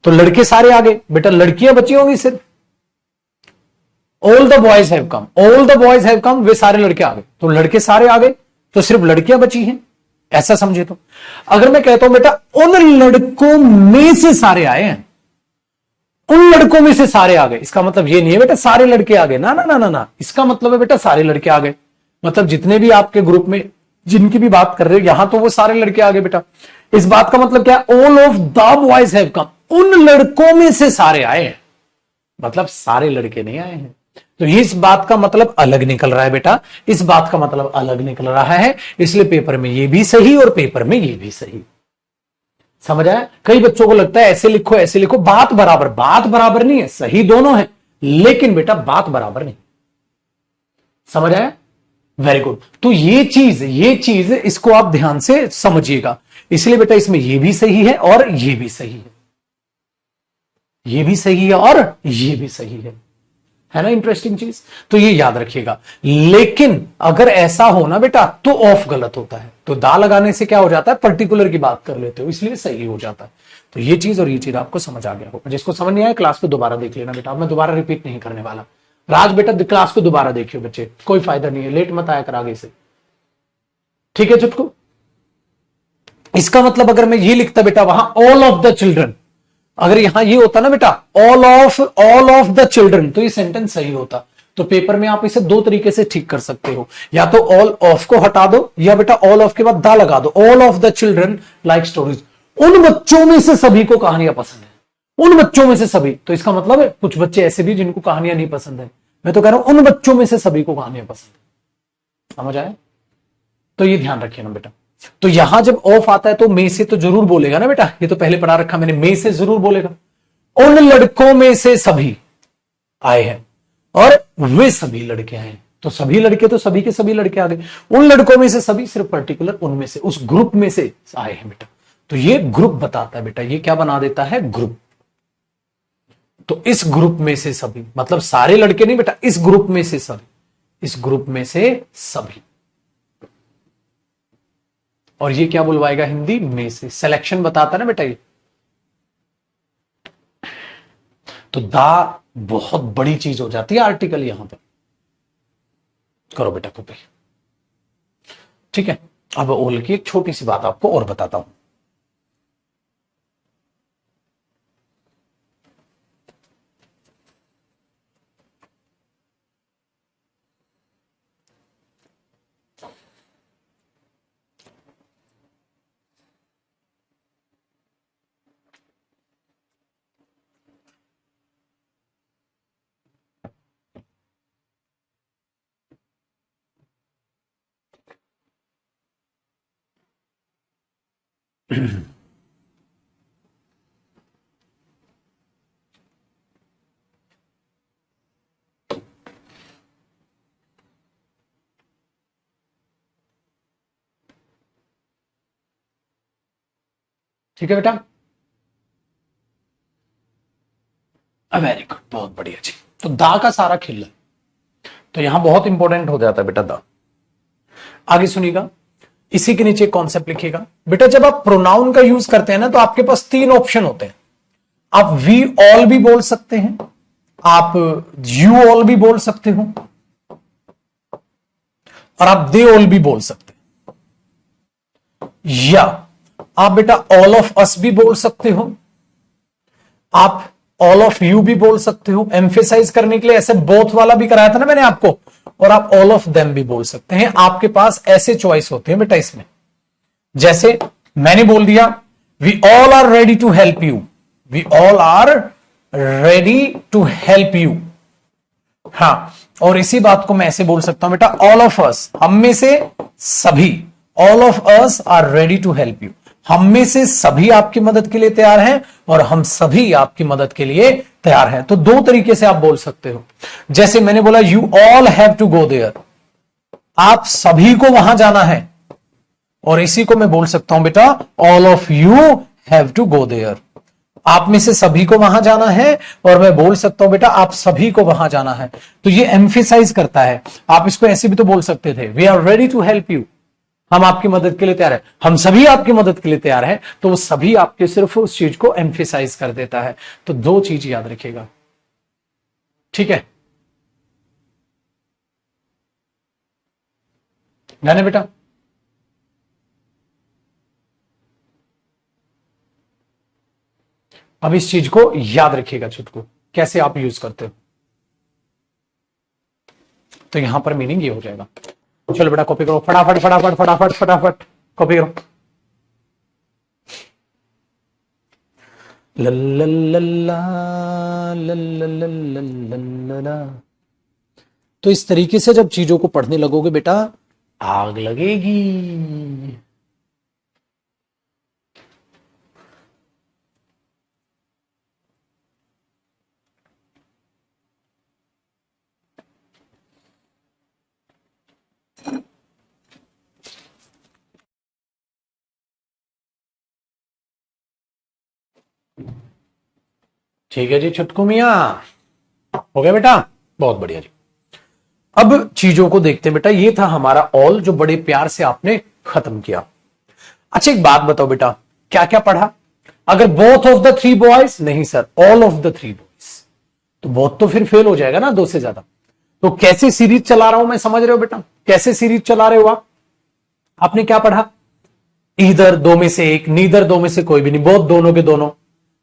तो लड़के सारे आ गए, बेटा लड़कियां बची होंगी सिर्फ। All the boys have come, all the boys have come, वे सारे लड़के आ गए, तो लड़के सारे आ गए, तो सिर्फ लड़कियां बची हैं, ऐसा समझे। तो अगर मैं कहता हूं बेटा उन लड़कों में से सारे आए हैं, उन लड़कों में से सारे आ गए, इसका मतलब ये नहीं है बेटा सारे लड़के आ गए, ना ना ना ना ना, इसका मतलब है बेटा सारे लड़के आ गए, मतलब जितने भी आपके ग्रुप में जिनकी भी बात कर रहे हो यहां, तो वो सारे लड़के आ गए बेटा। इस बात का मतलब क्या? All of the boys have कम, उन लड़कों में से सारे आए हैं, मतलब सारे लड़के नहीं आए हैं। तो इस बात का मतलब अलग निकल रहा है बेटा, इस बात का मतलब अलग निकल रहा है, इसलिए पेपर में ये भी सही और पेपर में ये भी सही। समझ आया? कई बच्चों को लगता है ऐसे लिखो ऐसे लिखो, बात बराबर नहीं है, सही दोनों है लेकिन बेटा बात बराबर नहीं। समझ आया? Very good. तो ये चीज इसको आप ध्यान से समझिएगा। इसलिए बेटा इसमें ये भी सही है और ये भी सही है, ये भी सही है और ये भी सही है ना इंटरेस्टिंग चीज? तो ये याद रखिएगा। लेकिन अगर ऐसा हो ना बेटा तो ऑफ गलत होता है, तो दा लगाने से क्या हो जाता है? पर्टिकुलर की बात कर लेते हो, इसलिए सही हो जाता है। तो ये चीज और ये चीज आपको समझ आ गया होगा। जिसको समझ नहीं आया क्लास को दोबारा देख लेना बेटा, अब मैं दोबारा रिपीट नहीं करने वाला। राज बेटा क्लास को दोबारा देखियो बच्चे, कोई फायदा नहीं है, लेट मत आया कर आगे से, ठीक है चुटकू? इसका मतलब अगर मैं ये लिखता बेटा वहां ऑल ऑफ द चिल्ड्रन, अगर यहां ये होता ना बेटा ऑल ऑफ द चिल्ड्रन, तो ये सेंटेंस सही होता। तो पेपर में आप इसे दो तरीके से ठीक कर सकते हो, या तो ऑल ऑफ को हटा दो, या बेटा ऑल ऑफ के बाद दा लगा दो। All of the children like stories, उन बच्चों में से सभी को कहानियां पसंद है, उन बच्चों में से सभी। तो इसका मतलब है कुछ बच्चे ऐसे भी जिनको कहानियां नहीं पसंद है, मैं तो कह रहा हूं उन बच्चों में से सभी को कहानियां पसंद है। समझ आया? तो ये ध्यान रखिए ना बेटा। तो यहां जब ऑफ आता है तो में से तो जरूर बोलेगा ना बेटा, ये तो पहले पढ़ा रखा मैंने, में से जरूर बोलेगा। उन लड़कों में से सभी आए हैं और वे सभी लड़के आए हैं, तो सभी लड़के तो सभी के सभी लड़के आ गए। उन लड़कों में से सभी सिर्फ पर्टिकुलर उनमें से, उस ग्रुप में से आए हैं बेटा। तो ये ग्रुप बताता है बेटा, ये क्या बना देता है? ग्रुप। तो इस ग्रुप में से सभी मतलब सारे लड़के नहीं बेटा, इस ग्रुप में से सभी, इस ग्रुप में से सभी। और ये क्या बुलवाएगा हिंदी में से, सिलेक्शन बताता ना बेटा ये। तो दा बहुत बड़ी चीज हो जाती है आर्टिकल यहां पर। करो बेटा कॉपी। ठीक है, अब ओल की एक छोटी सी बात आपको और बताता हूं। ठीक है बेटा, वेरी गुड, बहुत बढ़िया जी। तो दा का सारा खेल है, तो यहां बहुत इंपॉर्टेंट हो जाता है बेटा दा। आगे सुनिएगा, इसी के नीचे कॉन्सेप्ट लिखिएगा बेटा। जब आप प्रोनाउन का यूज करते हैं ना, तो आपके पास तीन ऑप्शन होते हैं। आप वी ऑल भी बोल सकते हैं, आप यू ऑल भी बोल सकते हो, और आप दे ऑल भी बोल सकते हैं, या आप बेटा ऑल ऑफ अस भी बोल सकते हो, आप ऑल ऑफ यू भी बोल सकते हो, एम्फेसाइज करने के लिए ऐसे बोथ वाला भी कराया था ना मैंने आपको, और आप ऑल ऑफ देम भी बोल सकते हैं। आपके पास ऐसे चॉइस होते हैं बेटा इसमें। जैसे मैंने बोल दिया we all are ready to help you, we all are ready to help you. हाँ, और इसी बात को मैं ऐसे बोल सकता हूं बेटा, ऑल ऑफ अस, हम में से सभी, all of us are ready to help you, हम में से सभी आपकी मदद के लिए तैयार हैं, और हम सभी आपकी मदद के लिए तैयार हैं। तो दो तरीके से आप बोल सकते हो। जैसे मैंने बोला you all have to go there, आप सभी को वहां जाना है, और इसी को मैं बोल सकता हूं बेटा all of you have to go there. आप में से सभी को वहां जाना है, और मैं बोल सकता हूं बेटा आप सभी को वहां जाना है। तो ये एम्फेसाइज करता है। आप इसको ऐसे भी तो बोल सकते थे, we are ready to help you, हम आपकी मदद के लिए तैयार है, हम सभी आपकी मदद के लिए तैयार हैं। तो वो सभी आपके सिर्फ उस चीज को एम्फेसाइज कर देता है। तो दो चीज याद रखिएगा, ठीक है जाने बेटा। अब इस चीज को याद रखिएगा छुटकू, कैसे आप यूज करते हो। तो यहां पर मीनिंग ये हो जाएगा। चलो बेटा कॉपी करो फटाफट फटाफट फटाफट फटाफट कॉपी करो। लल्ला। तो इस तरीके से जब चीजों को पढ़ने लगोगे बेटा, आग लगेगी। ठीक है जी छुटकू मियां, हो गया बेटा, बहुत बढ़िया जी। अब चीजों को देखते हैं बेटा। ये था हमारा ऑल, जो बड़े प्यार से आपने खत्म किया। अच्छा एक बात बताओ बेटा, क्या क्या पढ़ा? अगर both of the three boys, नहीं sir, all of the three boys, तो बोथ तो फिर फेल हो जाएगा ना, दो से ज्यादा। तो कैसे सीरीज चला रहा हूं मैं, समझ रहे हो बेटा? कैसे सीरीज चला रहे हो आप? आपने क्या पढ़ा? ईदर दो में से एक, नीदर दो में से कोई भी नहीं, बोथ दोनों के दोनों,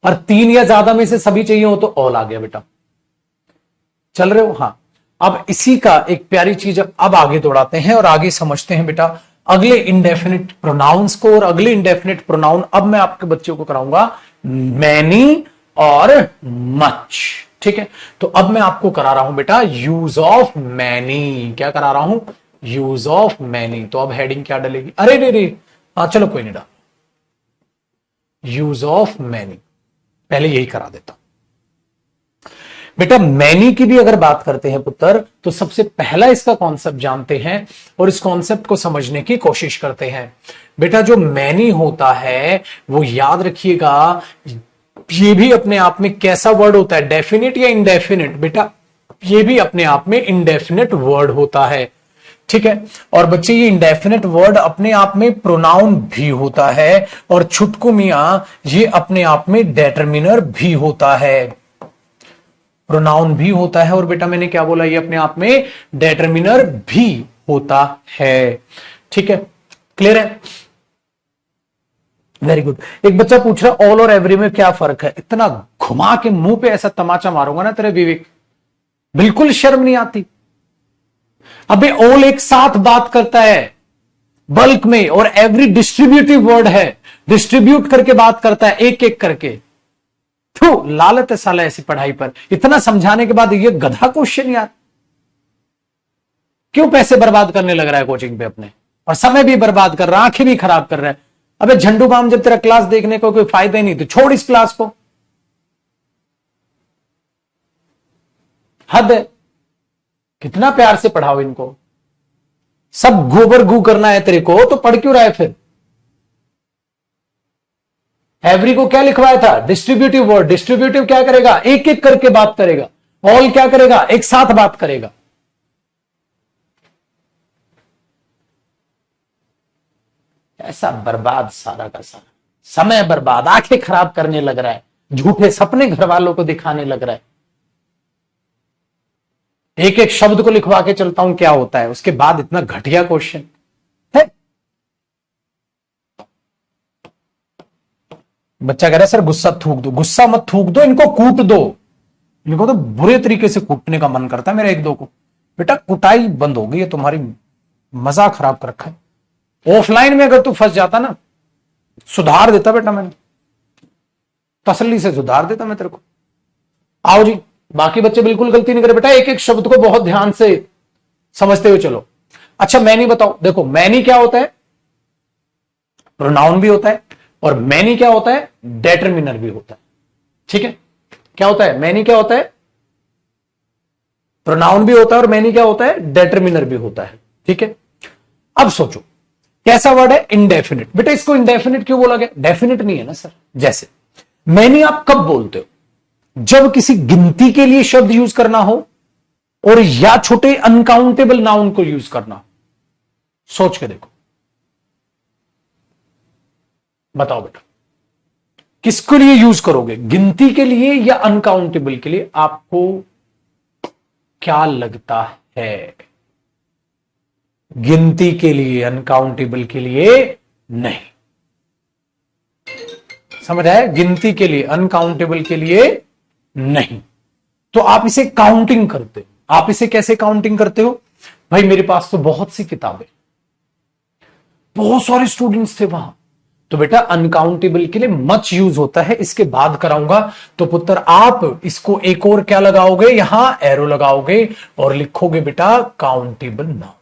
और तीन या ज्यादा में से सभी चाहिए हो तो ऑल आ गया बेटा। चल रहे हो? हाँ। अब इसी का एक प्यारी चीज अब आगे दौड़ाते हैं और आगे समझते हैं बेटा अगले इंडेफिनिट प्रोनाउंस को। और अगले इंडेफिनिट प्रोनाउन अब मैं आपके बच्चों को कराऊंगा मैनी और मच। ठीक है, तो अब मैं आपको करा रहा हूं बेटा यूज ऑफ मैनी। क्या करा रहा हूं? Use of many. तो अब हेडिंग क्या डलेगी? अरे रे रे, हाँ चलो कोई नहीं डाल, यूज ऑफ मैनी पहले यही करा देता हूं बेटा। मैनी की भी अगर बात करते हैं पुत्र, तो सबसे पहला इसका कॉन्सेप्ट जानते हैं और इस कॉन्सेप्ट को समझने की कोशिश करते हैं बेटा। जो मैनी होता है वो याद रखिएगा, ये भी अपने आप में कैसा वर्ड होता है? डेफिनिट या इंडेफिनिट? बेटा ये भी अपने आप में इंडेफिनिट वर्ड होता है। ठीक है। और बच्चे ये इंडेफिनिट वर्ड अपने आप में प्रोनाउन भी होता है और छुटकू मियां ये अपने आप में डेटर्मिनर भी होता है। प्रोनाउन भी होता है और बेटा मैंने क्या बोला, ये अपने आप में डेटर्मिनर भी होता है। ठीक है, क्लियर है? Very good. एक बच्चा पूछ रहा ऑल और एवरी में क्या फर्क है? इतना घुमा के मुंह पे ऐसा तमाचा मारूंगा ना तेरे विवेक, बिल्कुल शर्म नहीं आती। अबे ऑल एक साथ बात करता है बल्क में, और एवरी डिस्ट्रीब्यूटिव वर्ड है, डिस्ट्रीब्यूट करके बात करता है एक एक करके। तो लालत है साला ऐसी पढ़ाई पर, इतना समझाने के बाद ये गधा क्वेश्चन यार। क्यों पैसे बर्बाद करने लग रहा है कोचिंग पे अपने, और समय भी बर्बाद कर रहा है, आंखें भी खराब कर रहा है। अबे झंडू बाम, जब तेरा क्लास देखने को कोई फायदा ही नहीं तो छोड़ इस क्लास को। हद है, कितना प्यार से पढ़ाओ इनको। सब गोबर गू करना है तेरे को तो पढ़ क्यों रहा है फिर? एवरी को क्या लिखवाया था? Distributive word. डिस्ट्रीब्यूटिव क्या करेगा? एक एक करके बात करेगा। ऑल क्या करेगा? एक साथ बात करेगा। ऐसा बर्बाद सारा का सारा, समय बर्बाद, आंखें खराब करने लग रहा है, झूठे सपने घर वालों को दिखाने लग रहा है। एक एक शब्द को लिखवा के चलता हूं क्या होता है, उसके बाद इतना घटिया क्वेश्चन है। बच्चा कह रहा है सर गुस्सा थूक दो। गुस्सा मत थूक दो, इनको कूट दो। इनको तो बुरे तरीके से कूटने का मन करता है मेरा एक दो को। बेटा कुटाई बंद हो गई है तुम्हारी, मजा खराब कर रखा है। ऑफलाइन में अगर तू फंस जाता ना, सुधार देता बेटा, मैंने तसल्ली से सुधार देता मैं तेरे को। आओ जी, बाकी बच्चे बिल्कुल गलती नहीं करे बेटा, एक एक शब्द को बहुत ध्यान से समझते हुए चलो। अच्छा मैनी बताओ, देखो मैनी क्या होता है? प्रोनाउन भी होता है, और मैनी क्या होता है? डेटर्मिनर भी होता है। ठीक है, क्या होता है? मैनी क्या होता है? प्रोनाउन भी होता है, और मैनी क्या होता है? डेटर्मिनर भी होता है। ठीक है, अब सोचो कैसा वर्ड है? इंडेफिनिट। बेटा इसको इंडेफिनिट क्यों बोला गया? डेफिनिट नहीं है ना सर। जैसे मैनी आप कब बोलते हो? जब किसी गिनती के लिए शब्द यूज करना हो, और या छोटे अनकाउंटेबल नाउन को यूज करना हो। सोच के देखो, बताओ बेटा किसके लिए यूज करोगे? गिनती के लिए या अनकाउंटेबल के लिए? आपको क्या लगता है? गिनती के लिए, अनकाउंटेबल के लिए नहीं। समझ आया? गिनती के लिए, अनकाउंटेबल के लिए नहीं। तो आप इसे काउंटिंग करते हो। आप इसे कैसे काउंटिंग करते हो? भाई मेरे पास तो बहुत सी किताबें, बहुत सारे स्टूडेंट्स थे वहां, तो बेटा अनकाउंटेबल के लिए मच यूज होता है, इसके बाद कराऊंगा। तो पुत्र आप इसको एक और क्या लगाओगे? यहां एरो लगाओगे और लिखोगे बेटा काउंटेबल नाउन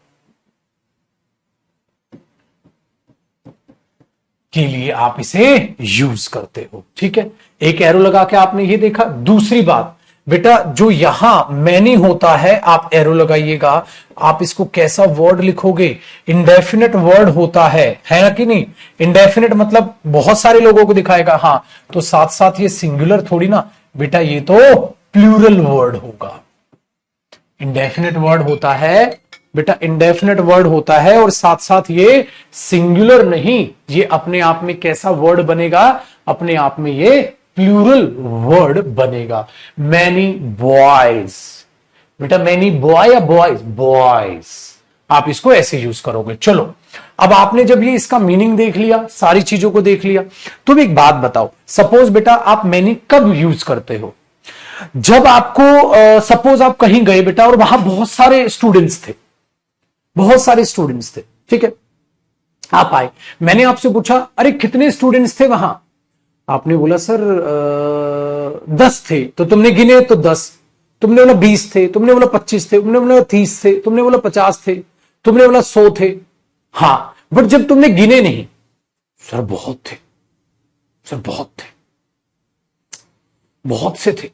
के लिए आप इसे यूज करते हो। ठीक है, एक एरो लगा के आपने ये देखा। दूसरी बात बेटा, जो यहां मैनी होता है आप एरो लगाइएगा। आप इसको कैसा वर्ड लिखोगे? इंडेफिनिट वर्ड होता है ना कि नहीं? इंडेफिनिट मतलब बहुत सारे लोगों को दिखाएगा, हाँ, तो साथ साथ ये सिंगुलर थोड़ी ना बेटा, ये तो प्लूरल वर्ड होगा। इंडेफिनिट वर्ड होता है बेटा, इंडेफिनिट वर्ड होता है, और साथ साथ ये सिंगुलर नहीं, ये अपने आप में कैसा वर्ड बनेगा? अपने आप में ये प्लूरल वर्ड बनेगा। मैनी बॉयज, बेटा मैनी बॉय या बॉयज? बॉयज। आप इसको ऐसे यूज करोगे। चलो अब आपने जब ये इसका मीनिंग देख लिया, सारी चीजों को देख लिया, तो एक बात बताओ, सपोज बेटा आप मैनी कब यूज करते हो? जब आपको सपोज आप कहीं गए बेटा और वहां बहुत सारे स्टूडेंट्स थे, बहुत सारे स्टूडेंट्स थे, ठीक है, आप आए, मैंने आपसे पूछा अरे कितने स्टूडेंट्स थे वहां? आपने बोला सर 10 थे। तो तुमने गिने तो 10, तुमने बोला 20 थे, तुमने बोला 25 थे, तुमने बोला 30 थे, तुमने बोला 50 थे, तुमने बोला 100 थे। हाँ, बट जब तुमने गिने नहीं, सर बहुत थे, सर बहुत थे, बहुत से थे,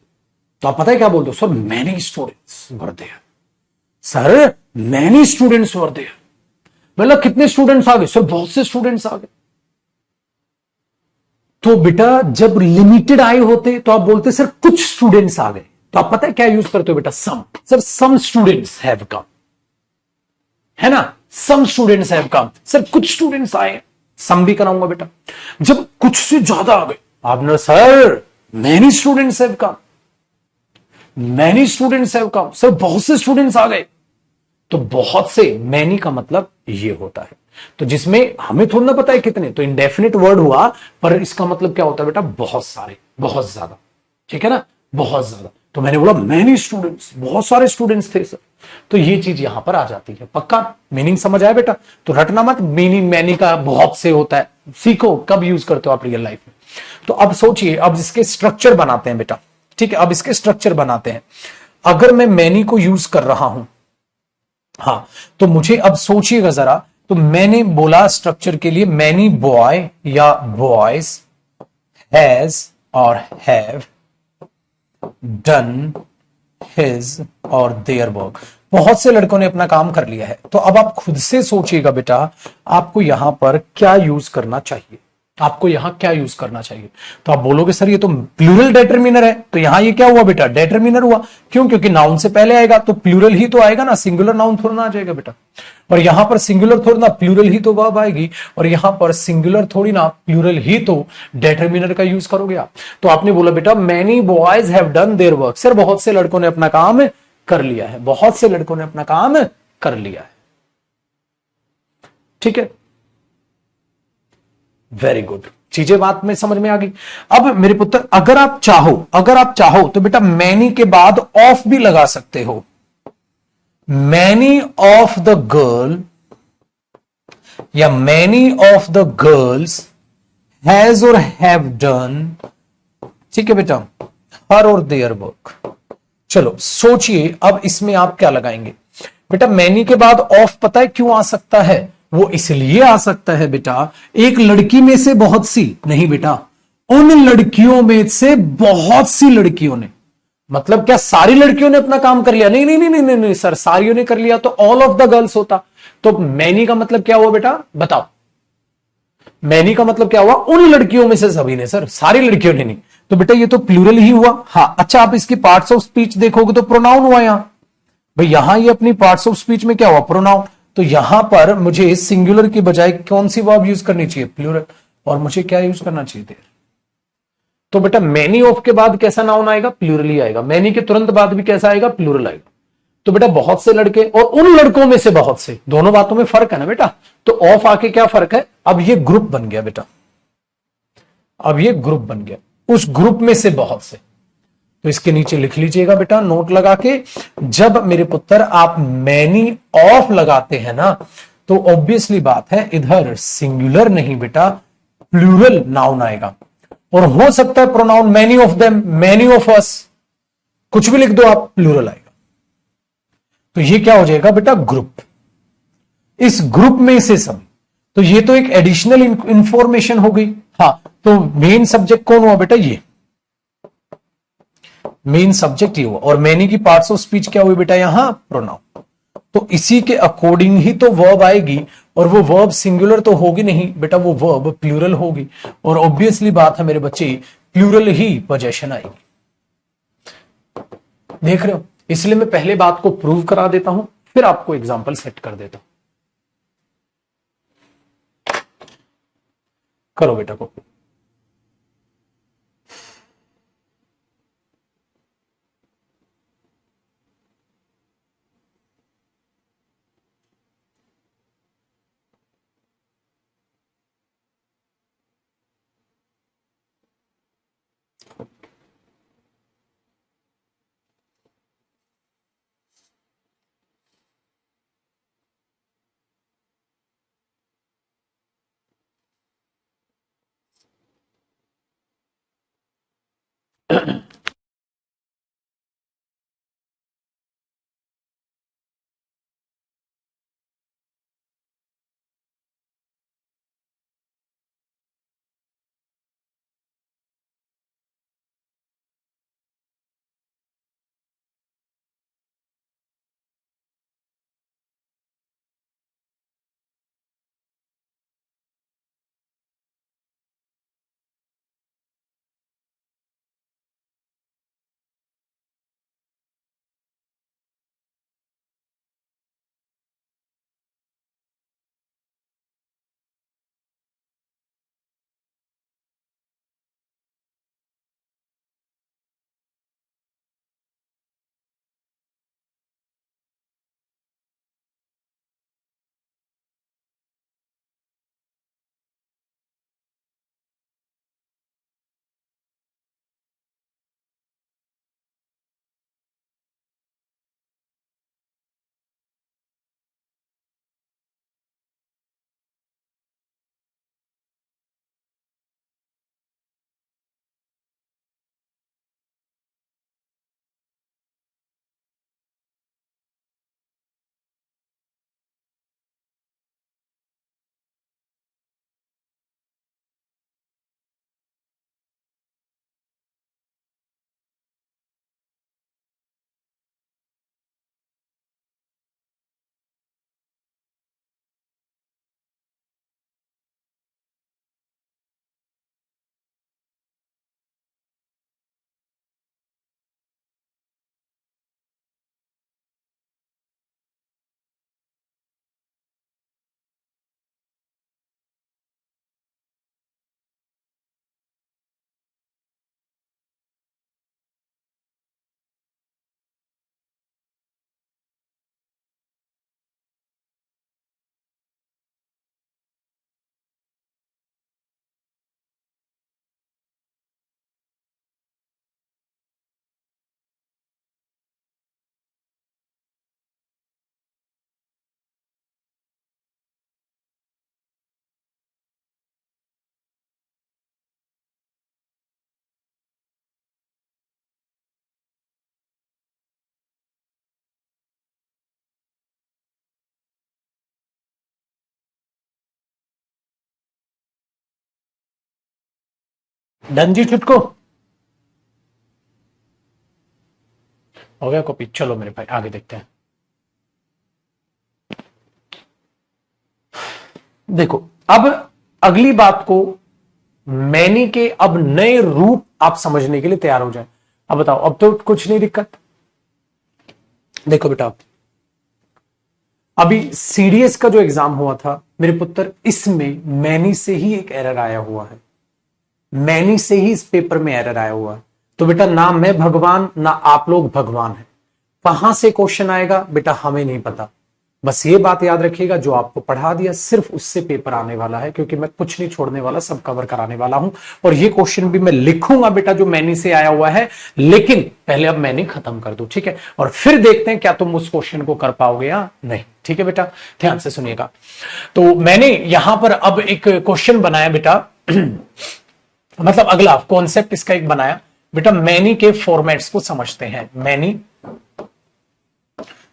तो आप पता है क्या बोलते हो? Sir many students were there, sir many students were there. मतलब कितने स्टूडेंट्स आ गए? सर बहुत से स्टूडेंट्स आ गए। तो बेटा जब लिमिटेड आए होते तो आप बोलते सर कुछ स्टूडेंट्स आ गए, तो आप पता है क्या यूज करते हो बेटा? Some. Sir some students have come, है ना। Some students have come, sir कुछ स्टूडेंट्स आए, सम भी कराऊंगा बेटा। जब कुछ से ज्यादा आ गए आपने, sir many students have come, many students have come, sir बहुत से स्टूडेंट्स आ गए। तो बहुत से, मैनी का मतलब ये होता है, तो जिसमें हमें थोड़ा ना पता है कितने, तो इंडेफिनिट वर्ड हुआ, पर इसका मतलब क्या होता है बेटा, बहुत सारे, बहुत ज्यादा, ठीक है ना, बहुत ज्यादा। तो मैंने बोला मैनी स्टूडेंट्स, बहुत सारे स्टूडेंट्स थे सर, तो ये चीज यहां पर आ जाती है। पक्का मीनिंग समझ आया बेटा, तो रटना मत, मीनिंग मैनी का बहुत से होता है, सीखो कब यूज करते हो आप रियल लाइफ में। तो अब सोचिए, अब इसके स्ट्रक्चर बनाते हैं बेटा, ठीक है, अब इसके स्ट्रक्चर बनाते हैं। अगर मैं मैनी को यूज कर रहा हूं, हां, तो मुझे अब सोचिएगा जरा, तो मैंने बोला स्ट्रक्चर के लिए, मैनी बॉय या बॉयज हैज और हैव डन हिज और देयर वर्क, बहुत से लड़कों ने अपना काम कर लिया है। तो अब आप खुद से सोचिएगा बेटा, आपको यहां पर क्या यूज करना चाहिए, आपको यहां क्या यूज करना चाहिए। तो आप बोलोगे सर ये तो प्लूरल डेटरमिनर है, तो यहां ये क्या हुआ बेटा, डेटरमिनर हुआ। क्यों, क्योंकि नाउन से पहले आएगा तो प्लूरल ही तो आएगा ना, सिंगुलर नाउन थोड़ा ना आ जाएगा बेटा। और यहां पर सिंगुलर थोड़ी ना, प्लूरल ही तो वर्ब आएगी, और यहां पर सिंगुलर थोड़ी ना, प्लूरल ही तो डेटरमिनर का यूज करोगे आप। तो आपने बोला बेटा many boys have done their work, sir बहुत से लड़कों ने अपना काम कर लिया है, बहुत से लड़कों ने अपना काम कर लिया है, ठीक है, वेरी गुड। चीजें बात में समझ में आ गई। अब मेरे पुत्र, अगर आप चाहो, अगर आप चाहो तो बेटा मैनी के बाद ऑफ भी लगा सकते हो। मैनी ऑफ द गर्ल या many of the girls has और हैव डन, ठीक है बेटा, हर और देयर वर्क। चलो सोचिए, अब इसमें आप क्या लगाएंगे बेटा। मैनी के बाद ऑफ पता है क्यों आ सकता है, वो इसलिए आ सकता है बेटा, एक लड़की में से बहुत सी नहीं बेटा, उन लड़कियों में से बहुत सी लड़कियों ने, मतलब क्या सारी लड़कियों ने अपना काम कर लिया, नहीं नहीं नहीं नहीं नहीं, नहीं सर, सारियों ने कर लिया तो ऑल ऑफ द गर्ल्स होता। तो मैनी का मतलब क्या हुआ बेटा, बताओ, मैनी का मतलब क्या हुआ, उन लड़कियों में से सभी ने, सर सारी लड़कियों ने नहीं। तो बेटा ये तो प्लूरल ही हुआ। हाँ अच्छा, आप इसकी पार्ट्स ऑफ स्पीच देखोगे तो प्रोनाउन हुआ यहां, भाई यहां ये अपनी पार्ट्स ऑफ स्पीच में क्या हुआ, प्रोनाउन। तो यहां पर मुझे सिंगुलर की बजाय कौन सी वर्ब यूज करनी चाहिए, प्लूरल, और मुझे क्या यूज करना चाहिए देयर। तो बेटा मैनी ऑफ के बाद कैसा नाउन आएगा, प्लूरल ही आएगा, मैनी के तुरंत बाद भी कैसा आएगा, प्लूरल आएगा। तो बेटा बहुत से लड़के और उन लड़कों में से बहुत से, दोनों बातों में फर्क है ना बेटा। तो ऑफ आके क्या फर्क है, अब ये ग्रुप बन गया बेटा, अब ये ग्रुप बन गया, उस ग्रुप में से बहुत से। तो इसके नीचे लिख लीजिएगा बेटा नोट लगा के, जब मेरे पुत्र आप मैनी ऑफ लगाते हैं ना, तो ऑब्वियसली बात है इधर सिंगुलर नहीं बेटा, प्लूरल नाउन आएगा। और हो सकता है pronoun many of them, many of us, कुछ भी लिख दो आप, प्लूरल आएगा। तो ये क्या हो जाएगा बेटा, ग्रुप, इस ग्रुप में से सभी। तो ये तो एक एडिशनल इंफॉर्मेशन हो गई। हाँ, तो मेन सब्जेक्ट कौन हुआ बेटा, ये मेन सब्जेक्ट ही हुआ, और मैनी की पार्ट्स ऑफ स्पीच क्या हुई बेटा, यहां प्रोनाउन। तो इसी के अकॉर्डिंग ही तो वर्ब आएगी, और वो वर्ब सिंगुलर तो होगी नहीं बेटा, वो वर्ब प्लूरल होगी, और ऑब्वियसली बात है मेरे बच्चे, प्लूरल ही पोजेशन आएगी। देख रहे हो, इसलिए मैं पहले बात को प्रूव करा देता हूं, फिर आपको एग्जाम्पल सेट कर देता हूं। करो बेटा को। डन जी छुटको हो गया कॉपी। चलो मेरे भाई आगे देखते हैं। देखो अब अगली बात को मैनी के अब नए रूप आप समझने के लिए तैयार हो जाए। अब बताओ, अब तो कुछ नहीं दिक्कत। देखो बेटा, अभी सीडीएस का जो एग्जाम हुआ था मेरे पुत्र, इसमें मैनी से ही एक एरर आया हुआ है। मैनी से ही इस पेपर में एरर आया हुआ है। तो बेटा ना मैं भगवान ना आप लोग भगवान है। कहां से क्वेश्चन आएगा बेटा हमें नहीं पता। बस ये बात याद रखिएगा, जो आपको पढ़ा दिया सिर्फ उससे पेपर आने वाला है, क्योंकि मैं कुछ नहीं छोड़ने वाला, सब कवर कराने वाला हूं। और ये क्वेश्चन भी मैं लिखूंगा बेटा जो मैनी से आया हुआ है, लेकिन पहले अब मैनी खत्म कर दो, ठीक है? और फिर देखते हैं क्या तुम उस क्वेश्चन को कर पाओगे या नहीं, ठीक है बेटा? ध्यान से सुनिएगा। तो मैंने यहां पर अब एक क्वेश्चन बनाया बेटा मतलब अगला कॉन्सेप्ट इसका एक बनाया बेटा। मैनी के फॉर्मेट्स को समझते हैं। मैनी,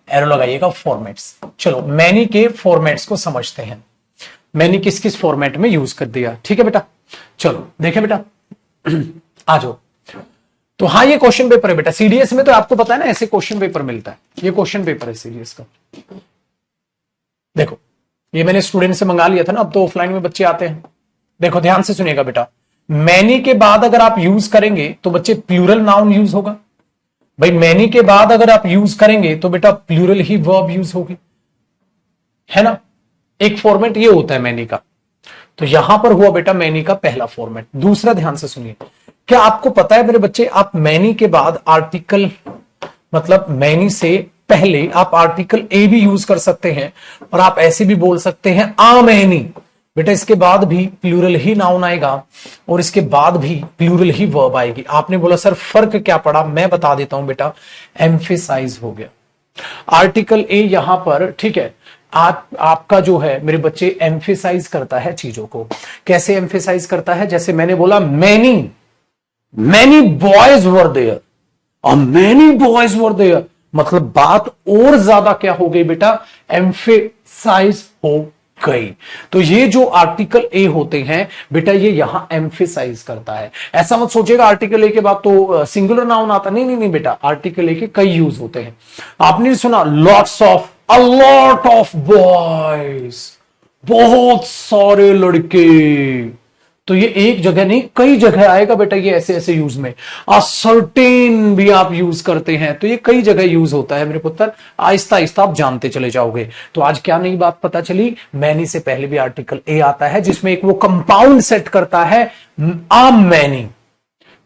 एरो लगाइएगा, फॉर्मेट्स। चलो मैनी के फॉर्मेट्स को समझते हैं। मैनी किस किस फॉर्मेट में यूज कर दिया, ठीक है बेटा? चलो देखें बेटा आ जाओ। तो हाँ ये क्वेश्चन पेपर है बेटा सीडीएस में, तो आपको पता है ना ऐसे क्वेश्चन पेपर मिलता है। ये क्वेश्चन पेपर है सीडीएस का। देखो ये मैंने स्टूडेंट से मंगा लिया था ना, अब तो ऑफलाइन में बच्चे आते हैं। देखो ध्यान से सुनिएगा बेटा, मैनी के बाद अगर आप यूज करेंगे तो बच्चे प्लूरल नाउन यूज होगा। भाई मैनी के बाद अगर आप यूज करेंगे तो बेटा प्लूरल ही वर्ब यूज होगी, है ना? एक फॉर्मेट ये होता है मैनी का। तो यहां पर हुआ बेटा मैनी का पहला फॉर्मेट। दूसरा ध्यान से सुनिए, क्या आपको पता है मेरे बच्चे, आप मैनी के बाद आर्टिकल मतलब मैनी से पहले आप आर्टिकल ए भी यूज कर सकते हैं, और आप ऐसे भी बोल सकते हैं आ मैनी। बेटा इसके बाद भी प्लूरल ही नाउन आएगा और इसके बाद भी प्लूरल ही वर्ब आएगी। आपने बोला सर फर्क क्या पड़ा, मैं बता देता हूं बेटा, एम्फेसाइज हो गया आर्टिकल ए यहां पर, ठीक है? आपका जो है मेरे बच्चे एम्फेसाइज करता है चीजों को। कैसे एम्फेसाइज करता है? जैसे मैंने बोला मैनी बॉयज वर देयर और मैनी बॉयज वर देयर, मतलब बात और ज्यादा क्या हो गई बेटा, एम्फेसाइज हो गई। तो ये जो आर्टिकल ए होते हैं बेटा ये यहां एम्फेसाइज करता है। ऐसा मत सोचिएगा आर्टिकल ए के बाद तो सिंगुलर नाउन आता, नहीं नहीं नहीं बेटा, आर्टिकल ए के कई यूज होते हैं। आपने सुना lots of, a lot of boys, बहुत सारे लड़के। तो ये एक जगह नहीं कई जगह आएगा बेटा ये ऐसे ऐसे यूज में। सर्टेन भी आप यूज करते हैं, तो ये कई जगह यूज होता है मेरे पुत्र। आहिस्ता आहिस्ता आप जानते चले जाओगे। तो आज क्या नई बात पता चली, मैनी से पहले भी आर्टिकल ए आता है जिसमें एक वो कंपाउंड सेट करता है आ मैनी।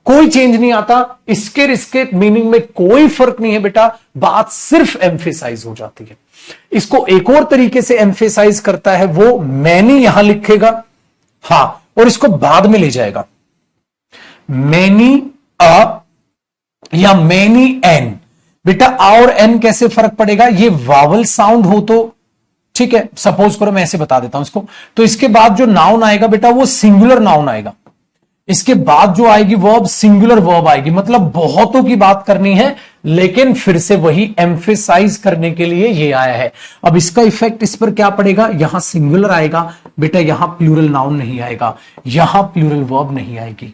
कोई चेंज नहीं आता, इसके मीनिंग में कोई फर्क नहीं है बेटा, बात सिर्फ एम्फेसाइज हो जाती है। इसको एक और तरीके से एम्फेसाइज करता है, वो मैनी यहां लिखेगा, हाँ, और इसको बाद में ले जाएगा मैनी अ या मैनी एन। बेटा आ और एन कैसे फर्क पड़ेगा, ये वावल साउंड हो तो ठीक है, सपोज करो मैं ऐसे बता देता हूं इसको। तो इसके बाद जो नाउन आएगा बेटा वो सिंगुलर नाउन आएगा, इसके बाद जो आएगी वर्ब सिंगुलर वर्ब आएगी। मतलब बहुतों की बात करनी है, लेकिन फिर से वही एम्फेसाइज करने के लिए ये आया है। अब इसका इफेक्ट इस पर क्या पड़ेगा, यहां सिंगुलर आएगा बेटा, यहां प्लूरल नाउन नहीं आएगा, यहां प्लूरल वर्ब नहीं आएगी,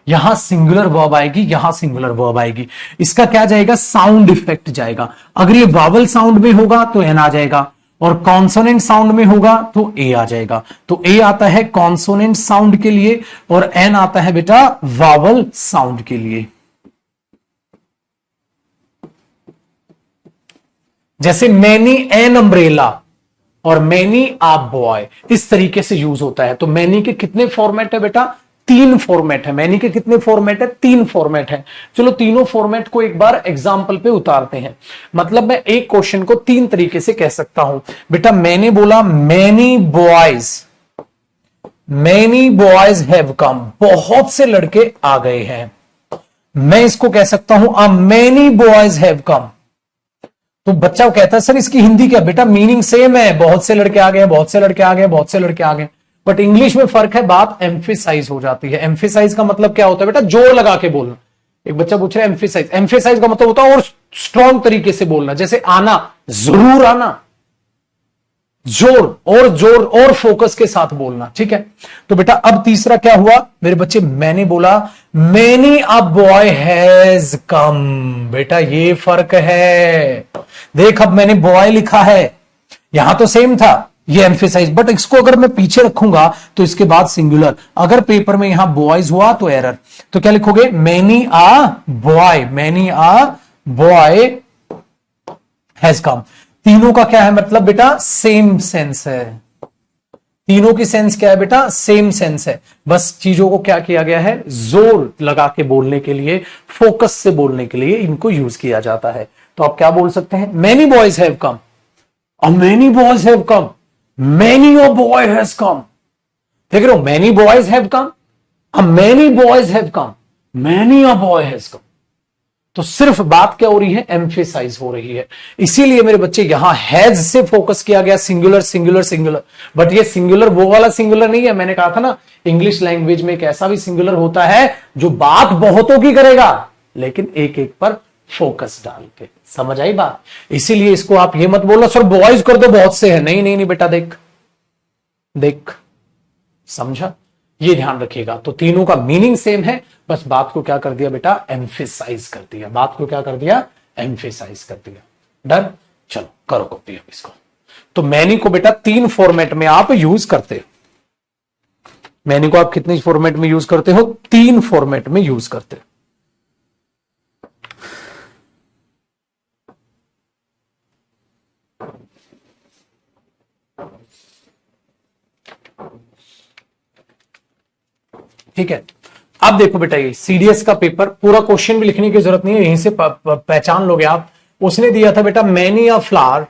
यहां सिंगुलर वर्ब आएगी, यहां सिंगुलर वर्ब आएगी। इसका क्या जाएगा, साउंड इफेक्ट जाएगा। अगर ये वावल साउंड में होगा तो एन आ जाएगा, और कॉन्सोनेंट साउंड में होगा तो ए आ जाएगा। तो ए आता है कॉन्सोनेंट साउंड के लिए और एन आता है बेटा वावल साउंड के लिए। जैसे मैनी एन अम्ब्रेला और मैनी आ बॉय, इस तरीके से यूज होता है। तो मैनी के कितने फॉर्मेट है बेटा, 3 फॉर्मेट है। मैनी के कितने फॉर्मेट है, 3 फॉर्मेट है। चलो तीनों फॉर्मेट को एक बार एग्जांपल पे उतारते हैं। मतलब मैं एक क्वेश्चन को 3 तरीके से कह सकता हूं बेटा। मैंने बोला मैनी बॉयज हैव कम, बहुत से लड़के आ गए हैं। मैं इसको कह सकता हूं अ मैनी बॉयज हैव कम। तो बच्चा कहता है सर इसकी हिंदी क्या, बेटा मीनिंग सेम है, बहुत से लड़के आ गए, बहुत से लड़के आ गए, बहुत से लड़के आ गए, बट इंग्लिश में फर्क है, बात एम्फेसाइज हो जाती है। एम्फेसाइज का मतलब क्या होता है बेटा, जोर लगा के बोलना। एक बच्चा पूछ रहा है एम्फेसाइज का मतलब होता है और स्ट्रॉन्ग तरीके से बोलना। जैसे आना, जरूर आना, जोर और फोकस के साथ बोलना, ठीक है। तो बेटा अब तीसरा क्या हुआ मेरे बच्चे, मैंने बोला many a boy has come. बेटा ये फर्क है, देख अब मैंने बॉय लिखा है, यहां तो सेम था ये एम्फेसाइज, बट इसको अगर मैं पीछे रखूंगा तो इसके बाद सिंगुलर, अगर पेपर में यहां बॉयज हुआ तो एरर, तो क्या लिखोगे, many uh boy, many uh boy has come. तीनों का क्या है मतलब बेटा, सेम सेंस है, तीनों की सेंस क्या है बेटा, सेम सेंस है, बस चीजों को क्या किया गया है, जोर लगा के बोलने के लिए, फोकस से बोलने के लिए इनको यूज किया जाता है। तो आप क्या बोल सकते हैं, many boys have come, many boys have come, many a boy has come, देख रहे हो, many boys have come, many boys have come, many a boy has come. तो सिर्फ बात क्या हो रही है, एम्फेसाइज हो रही है। इसीलिए मेरे बच्चे यहां हैज से फोकस किया गया, सिंगुलर सिंगुलर सिंगुलर, बट ये सिंगुलर वो वाला सिंगुलर नहीं है, मैंने कहा था ना इंग्लिश लैंग्वेज में एक ऐसा भी सिंगुलर होता है जो बात बहुतों की करेगा लेकिन एक एक पर फोकस डाल के, समझ आई बात। इसीलिए इसको आप ये मत बोलो सर बॉयज कर दो बहुत से है, नहीं नहीं नहीं बेटा, देख देख, समझा, ये ध्यान रखिएगा। तो तीनों का मीनिंग सेम है, बस बात को क्या कर दिया बेटा, एम्फेसाइज कर दिया, बात को क्या कर दिया, एम्फेसाइज कर दिया। डन, चलो करो कॉपी अब इसको। तो मैनी को बेटा तीन फॉर्मेट में आप यूज करते हो, मैनी को आप कितने फॉर्मेट में यूज करते हो, तीन फॉर्मेट में यूज करते हो। ठीक है, अब देखो बेटा ये सीडीएस का पेपर, पूरा क्वेश्चन भी लिखने की जरूरत नहीं है, यहीं से पहचान लोगे आप। उसने दिया था बेटा many a flower,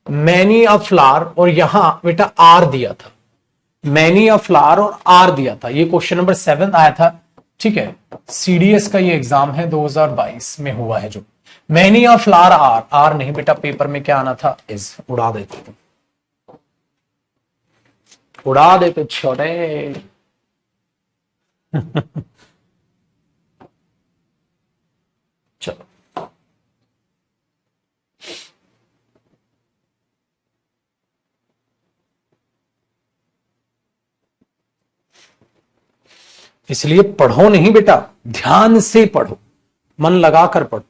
many a flower, और यहां बेटा आर दिया था, मैनी अ फ्लावर और आर दिया था, ये क्वेश्चन नंबर 7 आया था। ठीक है, सीडीएस का ये एग्जाम है 2022 में हुआ है जो, many a flower are, are नहीं बेटा, पेपर में क्या आना था, इज, उड़ा देते तुम, उड़ा देते छोटे। चलो इसलिए पढ़ो नहीं बेटा, ध्यान से पढ़ो, मन लगाकर पढ़ो।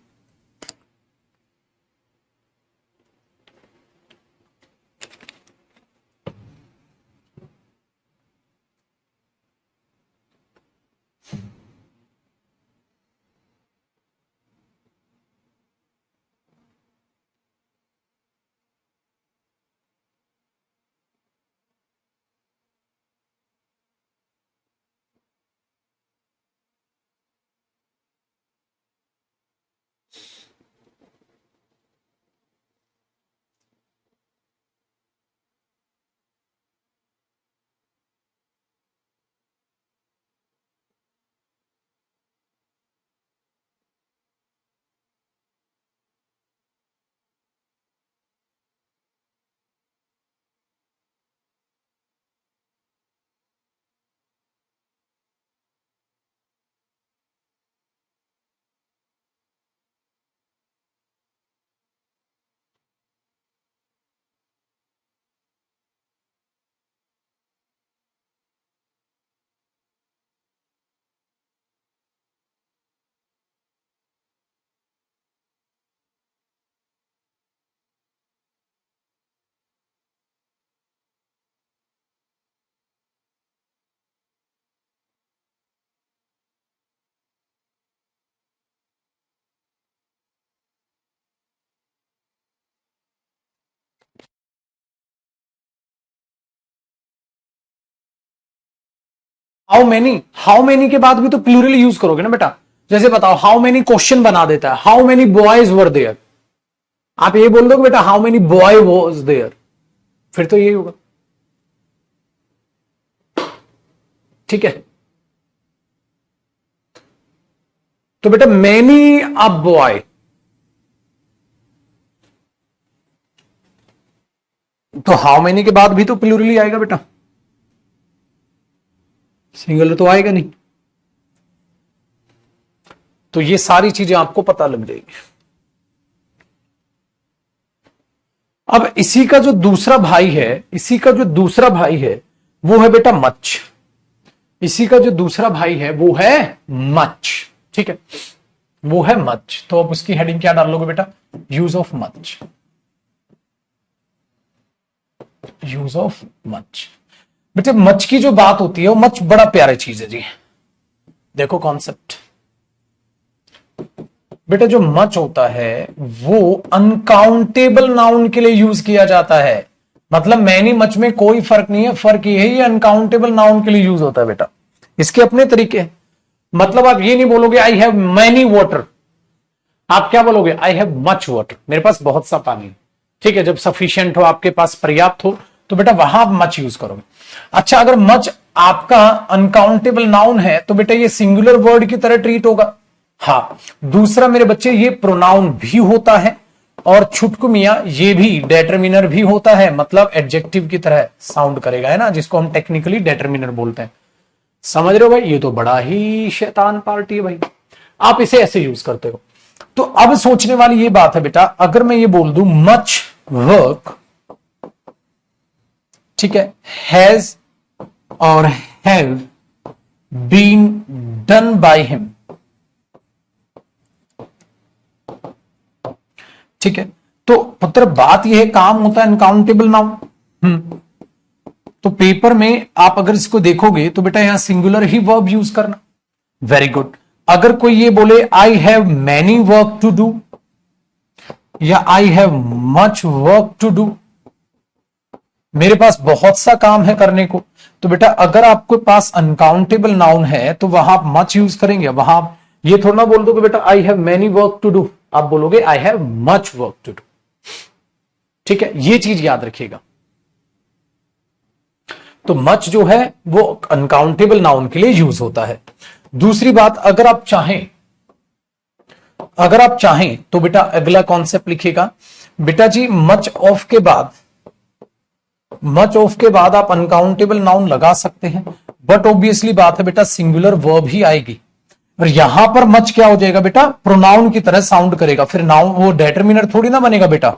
हाउ मेनी के बाद भी तो प्लूरल यूज करोगे ना बेटा, जैसे बताओ हाउ मेनी क्वेश्चन बना देता है, how many boys were there, आप ये बोल दो बेटा how many boy was there, फिर तो यही होगा। ठीक है, तो बेटा मैनी अ बॉय, तो हाउ मेनी के बाद भी तो प्लूरली आएगा बेटा, सिंगल तो आएगा नहीं। तो ये सारी चीजें आपको पता लग जाएगी। अब इसी का जो दूसरा भाई है, इसी का जो दूसरा भाई है वो है बेटा मच। इसी का जो दूसरा भाई है वो है मच, ठीक है, वो है मच। तो अब उसकी हेडिंग क्या डाल लोगे बेटा? Use of much, use of much. बेटे मच की जो बात होती है वो मच बड़ा प्यारा चीज है जी। देखो कॉन्सेप्ट, बेटा जो मच होता है वो अनकाउंटेबल नाउन के लिए यूज किया जाता है। मतलब मैनी मच में कोई फर्क नहीं है, फर्क ये है ये अनकाउंटेबल नाउन के लिए यूज होता है बेटा। इसके अपने तरीके हैं। मतलब आप ये नहीं बोलोगे आई हैव मैनी वाटर, आप क्या बोलोगे? आई हैव मच वाटर, मेरे पास बहुत सा पानी है, ठीक है। जब सफिशिएंट हो, आपके पास पर्याप्त हो, तो बेटा वहां आप मच यूज करोगे। अच्छा, अगर मच आपका अनकाउंटेबल नाउन है तो बेटा ये सिंगुलर वर्ड की तरह ट्रीट होगा। हाँ, दूसरा मेरे बच्चे ये प्रोनाउन भी होता है और छुटकुमिया ये भी डेटरमिनर भी होता है, मतलब एडजेक्टिव की तरह साउंड करेगा, है ना, जिसको हम टेक्निकली डेटरमिनर बोलते हैं। समझ रहे हो भाई? ये तो बड़ा ही शैतान पार्टी है भाई, आप इसे ऐसे यूज करते हो। तो अब सोचने वाली ये बात है बेटा, अगर मैं ये बोल दूं मच वर्क, ठीक है, हैज और have been done by him, ठीक है। तो पुत्र बात यह है, काम होता है अनकाउंटेबल नाउन। तो पेपर में आप अगर इसको देखोगे तो बेटा यहां सिंगुलर ही वर्ब यूज करना। Very good. अगर कोई ये बोले I have many work to do या I have much work to do, मेरे पास बहुत सा काम है करने को, तो बेटा अगर आपके पास अनकाउंटेबल नाउन है तो वहां आप मच यूज करेंगे। वहां आप ये थोड़ा ना बोल दोगे बेटा I have many work to do, आप बोलोगे I have much work to do, ठीक है। ये चीज याद रखिएगा। तो मच जो है वो अनकाउंटेबल नाउन के लिए यूज होता है। दूसरी बात, अगर आप चाहें तो बेटा अगला कॉन्सेप्ट लिखिएगा। बेटा जी मच ऑफ के बाद आप अनकाउंटेबल नाउन लगा सकते हैं, बट ऑब्वियसली बात है बेटा सिंगुलर वर्ब ही आएगी। और यहां पर मच क्या हो जाएगा बेटा? प्रोनाउन की तरह साउंड करेगा, फिर नाउन वो डेटरमिनर थोड़ी ना बनेगा बेटा।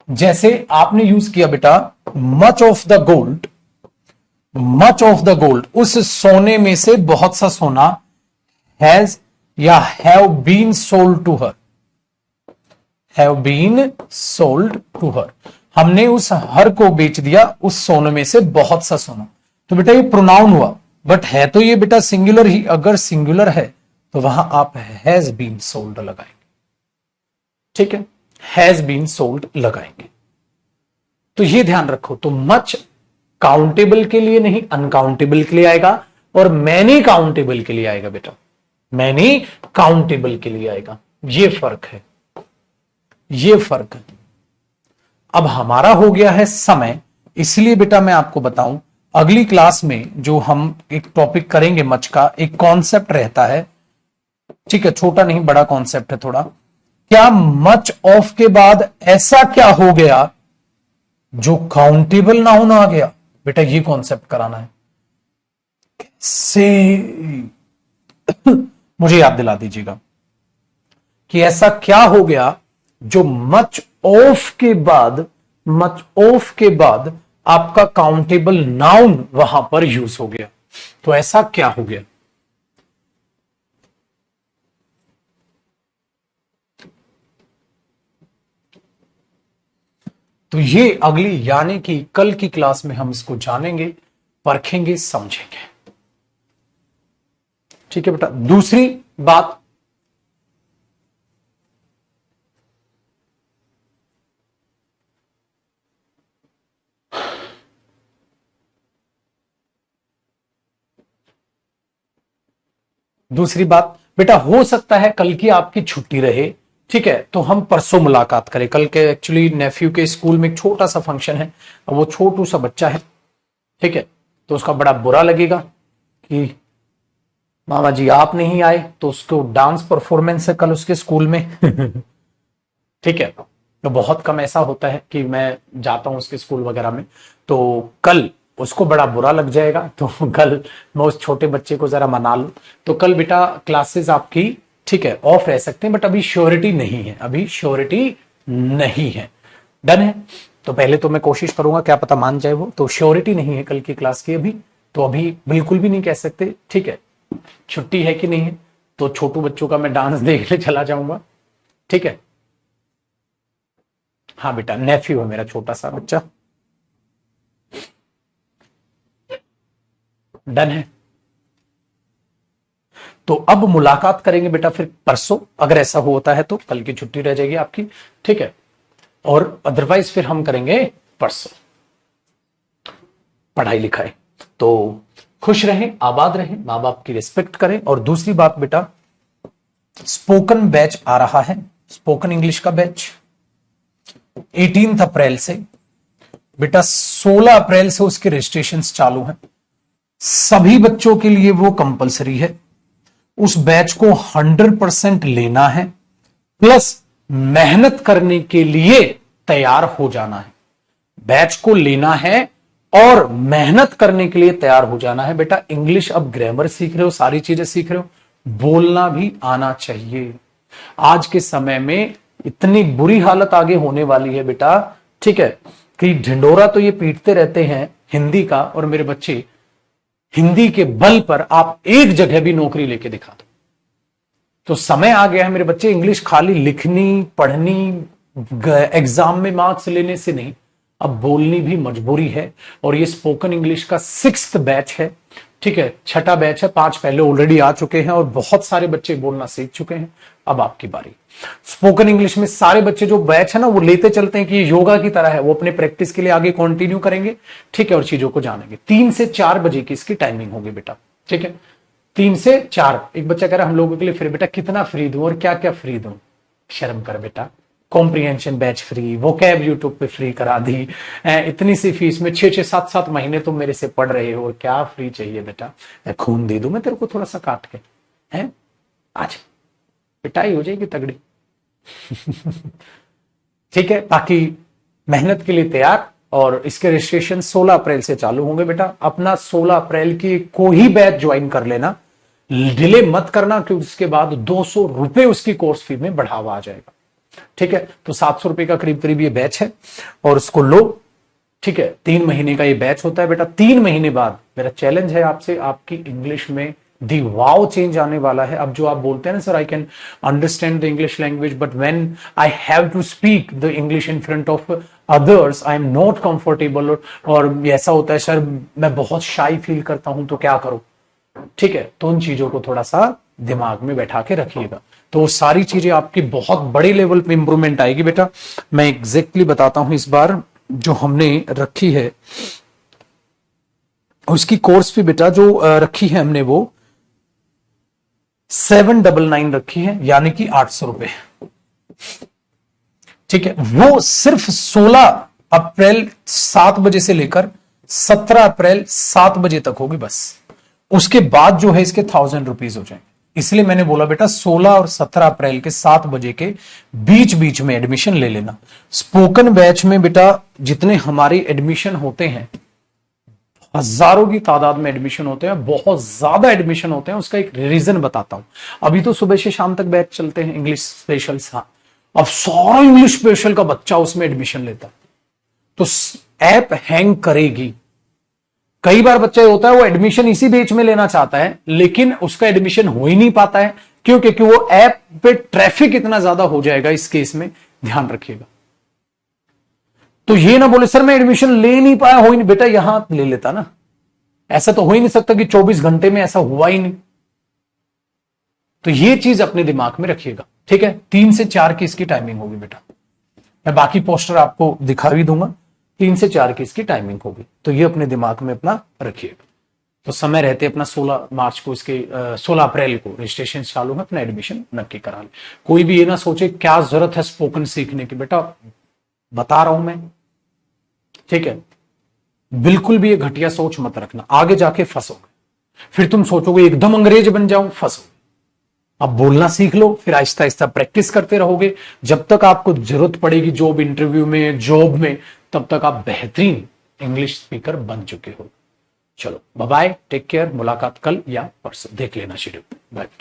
जैसे आपने यूज किया बेटा much of the gold, much of the gold, उस सोने में से बहुत सा सोना, हैज या have been sold to her, have been sold to her, हमने उस हर को बेच दिया, उस सोने में से बहुत सा सोना। तो बेटा ये प्रोनाउन हुआ, बट है तो ये बेटा सिंगुलर ही। अगर सिंगुलर है तो वहां आप हैज बीन सोल्ड लगाएंगे, ठीक है, हैज बीन सोल्ड लगाएंगे। तो ये ध्यान रखो। तो मच काउंटेबल के लिए नहीं, अनकाउंटेबल के लिए आएगा, और मैनी काउंटेबल के लिए आएगा बेटा, मैनी काउंटेबल के लिए आएगा। ये फर्क है, ये फर्क है। अब हमारा हो गया है समय, इसलिए बेटा मैं आपको बताऊं अगली क्लास में जो हम एक टॉपिक करेंगे मच का, एक कॉन्सेप्ट रहता है, ठीक है, छोटा नहीं बड़ा कॉन्सेप्ट है थोड़ा। क्या मच ऑफ के बाद ऐसा क्या हो गया जो काउंटेबल नाउन आ गया? बेटा ये कॉन्सेप्ट कराना है। कैसे? मुझे याद दिला दीजिएगा कि ऐसा क्या हो गया जो मच ऑफ के बाद आपका काउंटेबल नाउन वहां पर यूज हो गया। तो ऐसा क्या हो गया? तो ये अगली यानी कि कल की क्लास में हम इसको जानेंगे, परखेंगे, समझेंगे, ठीक है बेटा। दूसरी बात, बेटा हो सकता है कल की आपकी छुट्टी रहे, ठीक है, तो हम परसों मुलाकात करें। कल के एक्चुअली नेफ्यू के स्कूल में एक छोटा सा फंक्शन है, वो छोटू सा बच्चा है, ठीक है, तो उसका बड़ा बुरा लगेगा कि मामा जी आप नहीं आए, तो उसको डांस परफॉर्मेंस है कल उसके स्कूल में। ठीक है, तो बहुत कम ऐसा होता है कि मैं जाता हूं उसके स्कूल वगैरह में, तो कल उसको बड़ा बुरा लग जाएगा, तो कल मैं उस छोटे बच्चे को जरा मना लूं। तो कल बेटा क्लासेस आपकी, ठीक है, ऑफ रह सकते हैं, बट अभी श्योरिटी नहीं है, अभी श्योरिटी नहीं है। डन है। तो पहले तो मैं कोशिश करूंगा, क्या पता मान जाए वो, तो श्योरिटी नहीं है कल की क्लास की अभी, तो अभी बिल्कुल भी नहीं कह सकते, ठीक है। छुट्टी है कि नहीं है, तो छोटू बच्चों का मैं डांस देखने चला जाऊंगा, ठीक है। हाँ बेटा, नेफ्यू है मेरा छोटा सा बच्चा। डन है। तो अब मुलाकात करेंगे बेटा फिर परसों, अगर ऐसा होता है तो कल की छुट्टी रह जाएगी आपकी, ठीक है। और अदरवाइज फिर हम करेंगे परसों पढ़ाई लिखाई। तो खुश रहें, आबाद रहें, मां बाप की रिस्पेक्ट करें। और दूसरी बात बेटा, स्पोकन बैच आ रहा है, स्पोकन इंग्लिश का बैच 18 अप्रैल से बेटा, 16 अप्रैल से उसके रजिस्ट्रेशन चालू हैं। सभी बच्चों के लिए वो कंपलसरी है। उस बैच को 100% लेना है, प्लस मेहनत करने के लिए तैयार हो जाना है। बैच को लेना है और मेहनत करने के लिए तैयार हो जाना है बेटा। इंग्लिश अब ग्रामर सीख रहे हो, सारी चीजें सीख रहे हो, बोलना भी आना चाहिए। आज के समय में इतनी बुरी हालत आगे होने वाली है बेटा, ठीक है, कि ढिंडोरा तो ये पीटते रहते हैं हिंदी का, और मेरे बच्चे हिंदी के बल पर आप एक जगह भी नौकरी लेके दिखा दो। तो समय आ गया है मेरे बच्चे, इंग्लिश खाली लिखनी पढ़नी एग्जाम में मार्क्स लेने से नहीं, अब बोलनी भी मजबूरी है। और ये स्पोकन इंग्लिश का 6th बैच है, ठीक है, 6ठा बैच है। 5 पहले ऑलरेडी आ चुके हैं और बहुत सारे बच्चे बोलना सीख चुके हैं। अब आपकी बारी। स्पोकन इंग्लिश में सारे बच्चे जो बैच है ना, वो लेते चलते हैं कि ये योगा की तरह है, वो अपने प्रैक्टिस के लिए आगे कंटिन्यू करेंगे, ठीक है, और चीजों को जानेंगे। 3 से 4 बजे की इसकी टाइमिंग होगी बेटा, ठीक है, 3 से 4। एक बच्चा कह रहा है हम लोगों के लिए फ्री, बेटा कितना फ्री दूं और क्या क्या फ्री दूं, शर्म कर बेटा। Comprehension batch free, vocab YouTube पे फ्री करा दी, इतनी सी फीस में 6-6, 7-7 महीने तुम मेरे से पढ़ रहे हो, और क्या फ्री चाहिए बेटा। खून दे दूं मैं तेरे को थोड़ा सा काट के, हैं, आज पिटाई हो जाएगी तगड़ी। ठीक है, बाकी मेहनत के लिए तैयार। और इसके रजिस्ट्रेशन 16 अप्रैल से चालू होंगे बेटा। अपना 16 अप्रैल की कोई बैच ज्वाइन कर लेना, डिले मत करना, क्योंकि उसके बाद 200 रुपए उसकी कोर्स फी में बढ़ावा आ जाएगा, ठीक है। तो 700 रुपए का करीब करीब ये बैच है, और उसको लो, ठीक है। 3 महीने का ये बैच होता है बेटा। 3 महीने बाद मेरा चैलेंज है आपसे, आपकी इंग्लिश में दी वाव चेंज आने वाला है। अब जो आप बोलते हैं ना sir, I can understand the English language, but when I have to speak the English in front of others I am not comfortable, और ऐसा होता है सर मैं बहुत शाई फील करता हूं, तो क्या करूं, ठीक है। तो उन चीजों को थोड़ा सा दिमाग में बैठा के रखिएगा, तो सारी चीजें आपकी बहुत बड़े लेवल पे इंप्रूवमेंट आएगी बेटा। मैं एग्जैक्टली बताता हूं, इस बार जो हमने रखी है उसकी कोर्स फी बेटा जो रखी है हमने, वो 799 रखी है, यानी कि 800 रुपए, ठीक है। वो सिर्फ 16 अप्रैल 7 बजे से लेकर 17 अप्रैल 7 बजे तक होगी बस। उसके बाद जो है इसके 1000 रुपीज हो जाएंगे। इसलिए मैंने बोला बेटा 16 और 17 अप्रैल के 7 बजे के बीच बीच में एडमिशन ले लेना। स्पोकन बैच में बेटा जितने हमारे एडमिशन होते हैं, हजारों की तादाद में एडमिशन होते हैं, बहुत ज्यादा एडमिशन होते हैं। उसका एक रीजन बताता हूं। अभी तो सुबह से शाम तक बैच चलते हैं इंग्लिश स्पेशल, हाँ, अब सारा इंग्लिश स्पेशल का बच्चा उसमें एडमिशन लेता है, तो ऐप हैंग करेगी। कई बार बच्चा होता है वो एडमिशन इसी बैच में लेना चाहता है, लेकिन उसका एडमिशन हो ही नहीं पाता है। क्यों? क्योंकि वो ऐप पे ट्रैफिक इतना ज्यादा हो जाएगा। इस केस में ध्यान रखिएगा। तो ये ना बोले सर मैं एडमिशन ले नहीं पाया, हो ही नहीं, बेटा यहां ले लेता ना। ऐसा तो हो ही नहीं सकता कि 24 घंटे में ऐसा हुआ ही नहीं। तो ये चीज अपने दिमाग में रखिएगा, ठीक है। 3 से 4 की इसकी टाइमिंग होगी बेटा। मैं बाकी पोस्टर आपको दिखा भी दूंगा। 3 से 4 की इसकी टाइमिंग होगी, तो ये अपने दिमाग में अपना रखिएगा। तो समय रहते अपना 16 मार्च को इसके 16 अप्रैल को रजिस्ट्रेशन चालू है, अपना एडमिशन नक्की करा ले। कोई भी ये ना सोचे क्या जरूरत है स्पोकन सीखने की, बेटा बता रहा हूं मैं, ठीक है। बिल्कुल भी ये घटिया सोच मत रखना, आगे जाके फंसोगे। फिर तुम सोचोगे एकदम अंग्रेज बन जाऊं, फंसोगे। अब बोलना सीख लो, फिर आहिस्ता आहिस्ता प्रैक्टिस करते रहोगे। जब तक आपको जरूरत पड़ेगी जॉब इंटरव्यू में, जॉब में, तब तक आप बेहतरीन इंग्लिश स्पीकर बन चुके हो। चलो बाय बाय, टेक केयर। मुलाकात कल या परसों, देख लेना शेड्यूल। बाय।